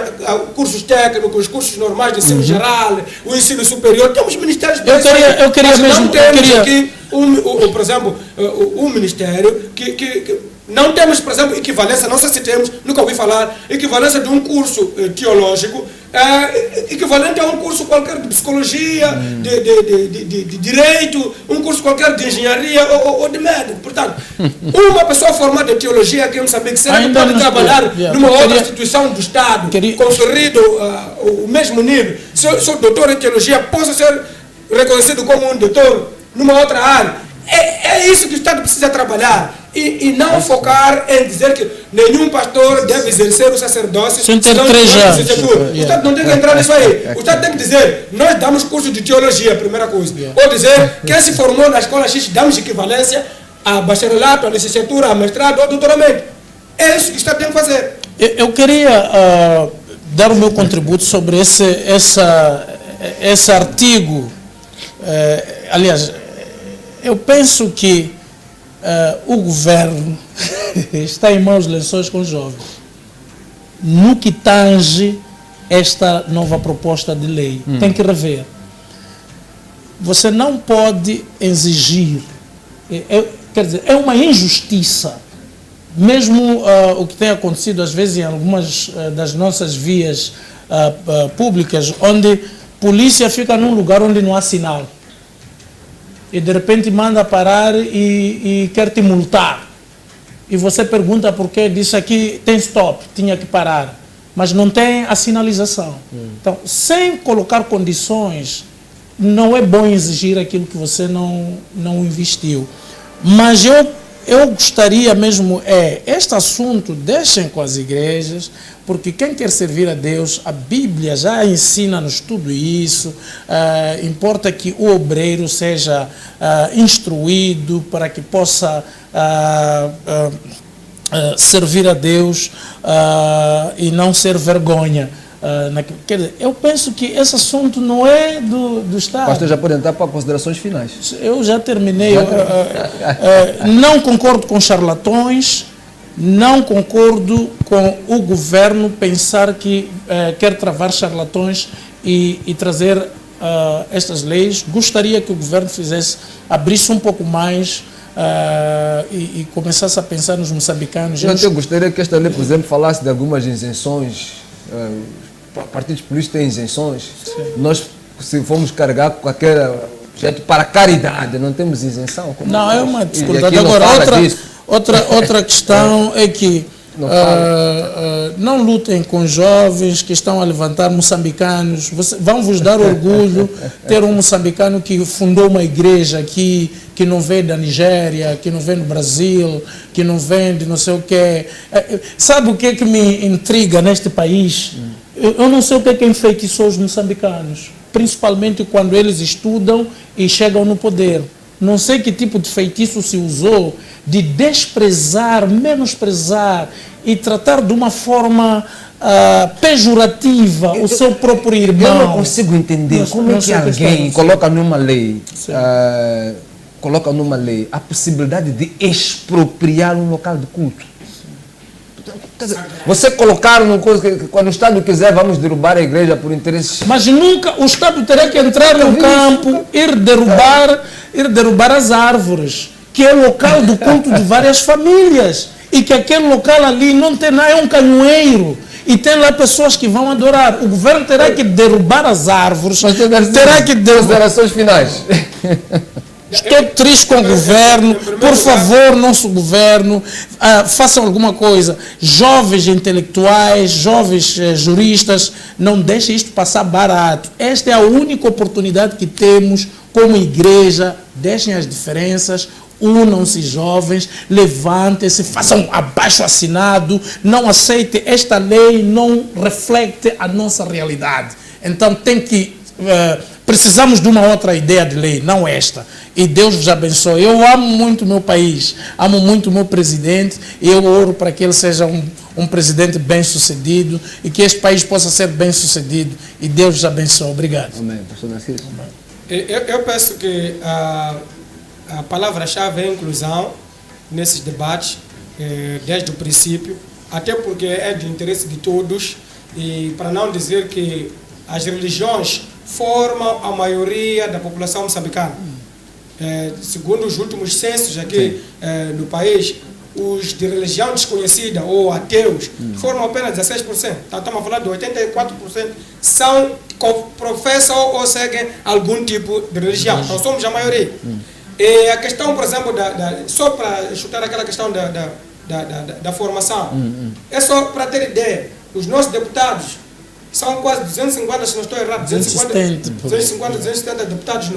cursos técnicos, cursos normais de ensino geral, o ensino superior, temos ministérios para isso. eu queria Mas mesmo- não temos eu queria- aqui, por exemplo, um ministério que não temos, por exemplo, equivalência, não sei se temos, nunca ouvi falar, equivalência de um curso teológico equivalente a um curso qualquer de psicologia, de direito, um curso qualquer de engenharia ou de médico. Portanto, uma pessoa formada em teologia aqui em Moçambique, será que pode trabalhar numa outra instituição do Estado, conferido o mesmo nível? Se eu sou doutor em teologia, posso ser reconhecido como um doutor numa outra área? É isso que o Estado precisa trabalhar. E não focar em dizer que nenhum pastor deve exercer o sacerdócio. Sem ter 3 anos. O Estado não tem que entrar nisso aí. O Estado tem que dizer, nós damos curso de teologia, primeira coisa. Ou dizer, quem se formou na escola X, damos equivalência a bacharelato, a licenciatura, a mestrado ou doutoramento. É isso que o Estado tem que fazer. Eu queria dar o meu contributo sobre esse artigo. Aliás, eu penso que o governo está em maus lençóis com os jovens no que tange esta nova proposta de lei. Tem que rever. Você não pode exigir, quer dizer, é uma injustiça, mesmo o que tem acontecido às vezes em algumas das nossas vias públicas, onde polícia fica num lugar onde não há sinal. E de repente manda parar e quer te multar. E você pergunta por quê, diz aqui tem stop, tinha que parar. Mas não tem a sinalização. Então, sem colocar condições, não é bom exigir aquilo que você não investiu. Mas eu gostaria mesmo, este assunto deixem com as igrejas, porque quem quer servir a Deus, a Bíblia já ensina-nos tudo isso. Importa que o obreiro seja instruído para que possa servir a Deus e não ser vergonha. Quer dizer, eu penso que esse assunto não é do Estado. Pastor, já pode entrar para considerações finais. Eu já terminei. Não concordo com charlatões, não concordo com o governo pensar que quer travar charlatões e trazer estas leis. Gostaria que o governo abrisse um pouco mais e começasse a pensar nos moçambicanos. Eu gostaria que esta lei, por exemplo, falasse de algumas isenções. Partidos políticos têm isenções. Sim. Nós, se formos carregar com aquele projeto para caridade, não temos isenção. Não, é uma dificuldade. Agora, outra questão é que não lutem com jovens que estão a levantar moçambicanos. Vão vos dar orgulho ter um moçambicano que fundou uma igreja aqui, que não vem da Nigéria, que não vem do Brasil, que não vem de não sei o quê. Sabe o que é que me intriga neste país? Eu não sei o que é que enfeitiçou os moçambicanos, principalmente quando eles estudam e chegam no poder. Não sei que tipo de feitiço se usou de desprezar, menosprezar e tratar de uma forma pejorativa o seu próprio irmão. Eu não consigo entender como é que alguém coloca numa lei, a possibilidade de expropriar um local de culto. Você colocar uma coisa que quando o Estado quiser vamos derrubar a igreja por interesses. Mas nunca o Estado terá que entrar no campo, ir derrubar as árvores, que é local do culto de várias famílias. E que aquele local ali não tem nada, é um caminhoeiro. E tem lá pessoas que vão adorar. O governo terá que derrubar as árvores. Terá que considerações finais. Estou triste com o governo. Por favor, nosso governo, façam alguma coisa. Jovens intelectuais, jovens juristas, não deixem isto passar barato. Esta é a única oportunidade que temos como igreja. Deixem as diferenças. Unam-se jovens, levantem-se, façam abaixo-assinado, não aceitem esta lei, não reflete a nossa realidade. Então precisamos de uma outra ideia de lei, não esta. E Deus vos abençoe. Eu amo muito o meu país, amo muito o meu presidente, e eu oro para que ele seja um presidente bem-sucedido e que este país possa ser bem-sucedido. E Deus vos abençoe. Obrigado. Amém. Pastor Narciso. Eu penso que a palavra-chave é inclusão nesses debates, desde o princípio, até porque é de interesse de todos, e para não dizer que as religiões formam a maioria da população moçambicana. Segundo os últimos censos aqui no país, os de religião desconhecida ou ateus formam apenas 16%. Então estamos a falar de 84% professam ou seguem algum tipo de religião. Então somos a maioria. E a questão, por exemplo, só para chutar aquela questão da formação, é só para ter ideia, os nossos deputados são quase 250, se não estou errado, 270 deputados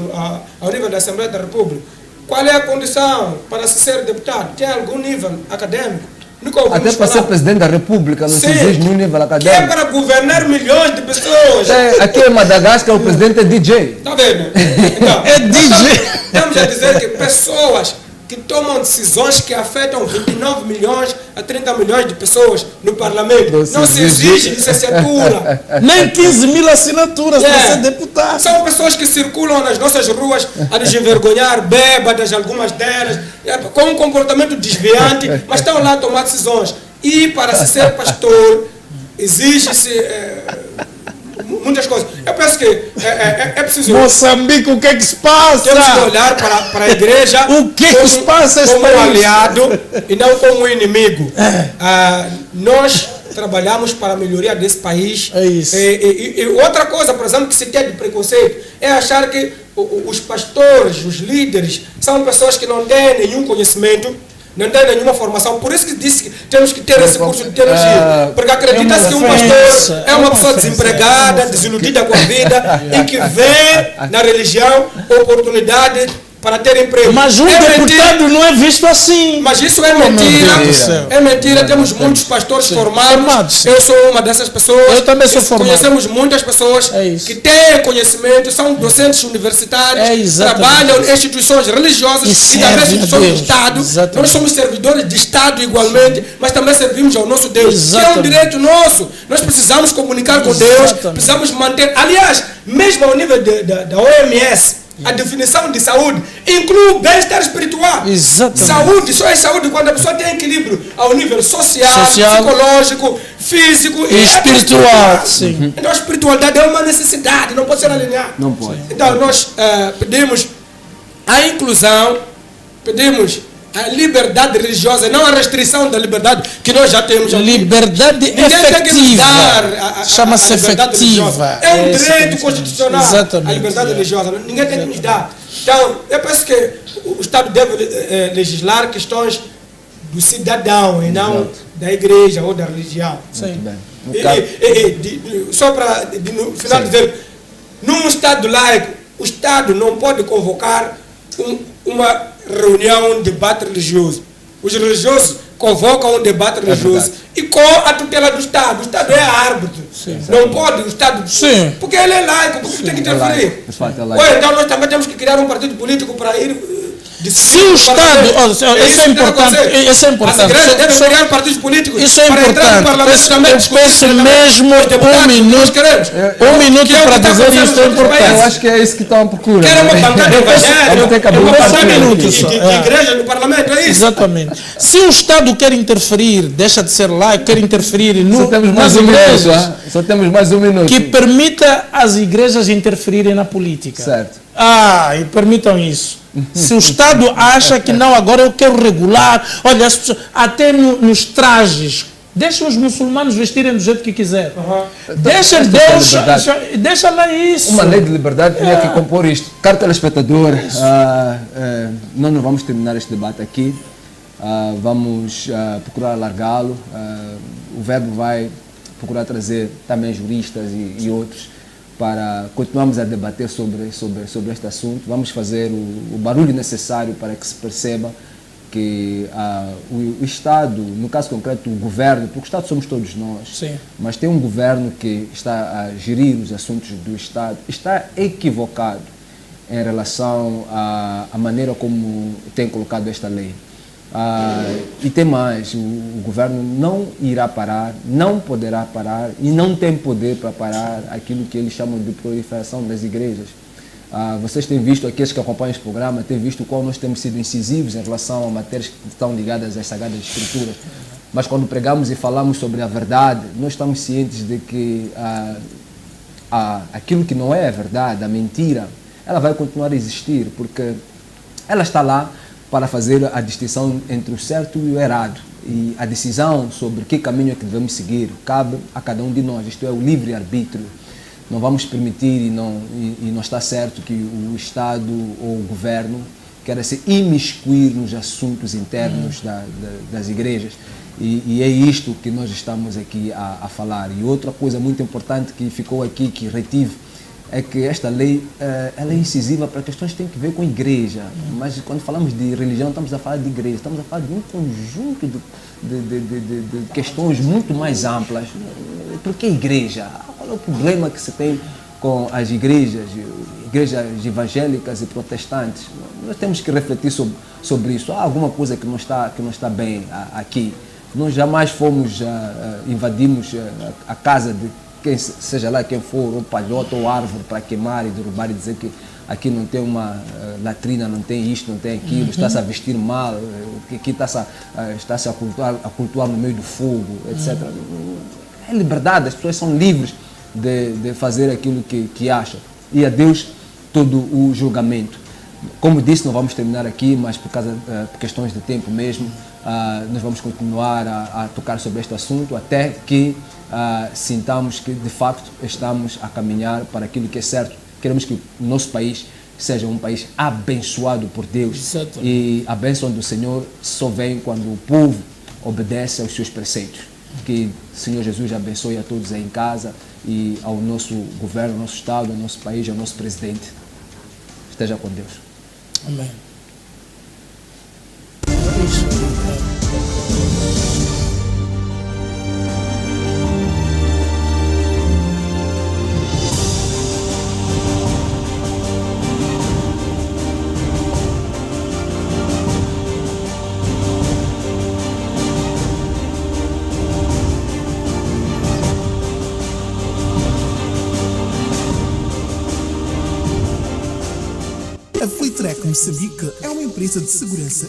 ao nível da Assembleia da República. Qual é a condição para se ser deputado? Tem algum nível acadêmico? Até para ser presidente da República, não se exige nenhum nível acadêmico. Que é para governar milhões de pessoas. Aqui em Madagascar o presidente é DJ. Está vendo? Então, é DJ. Estamos a dizer que pessoas que tomam decisões que afetam 29 milhões a 30 milhões de pessoas no Parlamento. Não se exige licenciatura. Nem 15 mil assinaturas para ser deputado. São pessoas que circulam nas nossas ruas a nos envergonhar, bêbadas, algumas delas, com um comportamento desviante, mas estão lá a tomar decisões. E para se ser pastor, exige-se muitas coisas. Eu penso que é preciso... Moçambique, o que é que se passa? Temos que olhar para a igreja o que é que se passa como um aliado e não como um inimigo. Nós trabalhamos para a melhoria desse país. É isso. E outra coisa, por exemplo, que se tem de preconceito é achar que os pastores, os líderes, são pessoas que não têm nenhum conhecimento, não tem nenhuma formação. Por isso que disse que temos que ter esse curso de teologia. Porque acredita-se que um pastor é uma pessoa desempregada, desiludida com a vida e que vê na religião oportunidade para ter emprego. Mas um deputado não é visto assim. Mas isso é mentira. É mentira. Temos muitos pastores formados. Eu sou uma dessas pessoas. Eu também sou formado. Conhecemos muitas pessoas que têm conhecimento, são docentes universitários, trabalham em instituições religiosas e também instituições do Estado. Exatamente. Nós somos servidores de Estado igualmente, mas também servimos ao nosso Deus. Que é um direito nosso. Nós precisamos comunicar com Deus, precisamos manter. Aliás, mesmo ao nível da OMS, a definição de saúde inclui o bem-estar espiritual. Exatamente. Saúde, só é saúde quando a pessoa tem equilíbrio ao nível social, psicológico, físico e espiritual. Sim. Então a espiritualidade é uma necessidade, não pode ser alinhada. Não pode. Então nós pedimos a inclusão, pedimos a liberdade religiosa, não a restrição da liberdade que nós já temos. Liberdade efetiva. Chama-se efetiva. É um direito constitucional. Exatamente. A liberdade religiosa. Ninguém tem que nos dar. Então, eu penso que o Estado deve legislar questões do cidadão e não da igreja ou da religião. Sim. Só para, no final, dizer, num Estado laico, o Estado não pode convocar uma reunião, um debate religioso. Os religiosos convocam um debate religioso e com a tutela do Estado. O Estado é árbitro. Não pode o Estado... Sim. Porque ele é laico, porque tem que interferir. Então nós também temos que criar um partido político para ir... Se o Estado... Isso é importante. Isso é importante. As igrejas devem criar partidos políticos. Isso é para importante. entrar no parlamento também. Eu peço mesmo um minuto para dizer isso é importante. Eu acho que é isso que estão à procura. Querem uma bancada evangélica de igreja no parlamento, é isso? Exatamente. Se o Estado quer interferir, deixa de ser laico, quer interferir nas igrejas, só temos mais um minuto. Que permita as igrejas interferirem na política. Certo. E permitam isso. Se o Estado acha que não, agora eu quero regular, olha, as pessoas, até nos trajes, deixa os muçulmanos vestirem do jeito que quiser. Deixa Deus, deixa lá isso. Uma lei de liberdade tinha que compor isto. Caro telespectador, nós não vamos terminar este debate aqui. Vamos procurar alargá-lo. O Verbo vai procurar trazer também juristas e outros para continuarmos a debater sobre este assunto. Vamos fazer o barulho necessário para que se perceba que o Estado, no caso concreto o governo, porque o Estado somos todos nós, mas tem um governo que está a gerir os assuntos do Estado, está equivocado em relação à maneira como tem colocado esta lei. E tem mais, o governo não irá parar, não poderá parar e não tem poder para parar aquilo que eles chamam de proliferação das igrejas. Vocês têm visto, aqueles que acompanham este programa, têm visto como nós temos sido incisivos em relação a matérias que estão ligadas às Sagradas Escrituras. Mas quando pregamos e falamos sobre a verdade, nós estamos cientes de que aquilo que não é a verdade, a mentira, ela vai continuar a existir, porque ela está lá para fazer a distinção entre o certo e o errado. E a decisão sobre que caminho é que devemos seguir cabe a cada um de nós, isto é, o livre-arbítrio. Não vamos permitir e não está certo que o Estado ou o governo queira se imiscuir nos assuntos internos das igrejas. E é isto que nós estamos aqui a falar. E outra coisa muito importante que ficou aqui, que retive, é que esta lei ela é incisiva para questões que têm que ver com a igreja. Mas quando falamos de religião, estamos a falar de igreja, estamos a falar de um conjunto de questões muito mais amplas. Por que igreja? Qual é o problema que se tem com as igrejas evangélicas e protestantes? Nós temos que refletir sobre isso. Há alguma coisa que não está bem aqui. Nós jamais invadimos a casa de seja lá quem for, ou palhota ou árvore para queimar e derrubar e dizer que aqui não tem uma latrina, não tem isto, não tem aquilo, está-se a vestir mal, que aqui está-se a cultuar no meio do fogo, etc. É liberdade, as pessoas são livres de fazer aquilo que acham. E a Deus todo o julgamento. Como disse, não vamos terminar aqui, mas por questões de tempo mesmo, nós vamos continuar a tocar sobre este assunto até que sintamos que de facto estamos a caminhar para aquilo que é certo. Queremos que o nosso país seja um país abençoado por Deus. Exato. E a bênção do Senhor só vem quando o povo obedece aos seus preceitos. Que o Senhor Jesus abençoe a todos aí em casa e ao nosso governo, ao nosso Estado, ao nosso país, ao nosso presidente. Esteja com Deus. Amém. A Flitrack Moçambique é uma empresa de segurança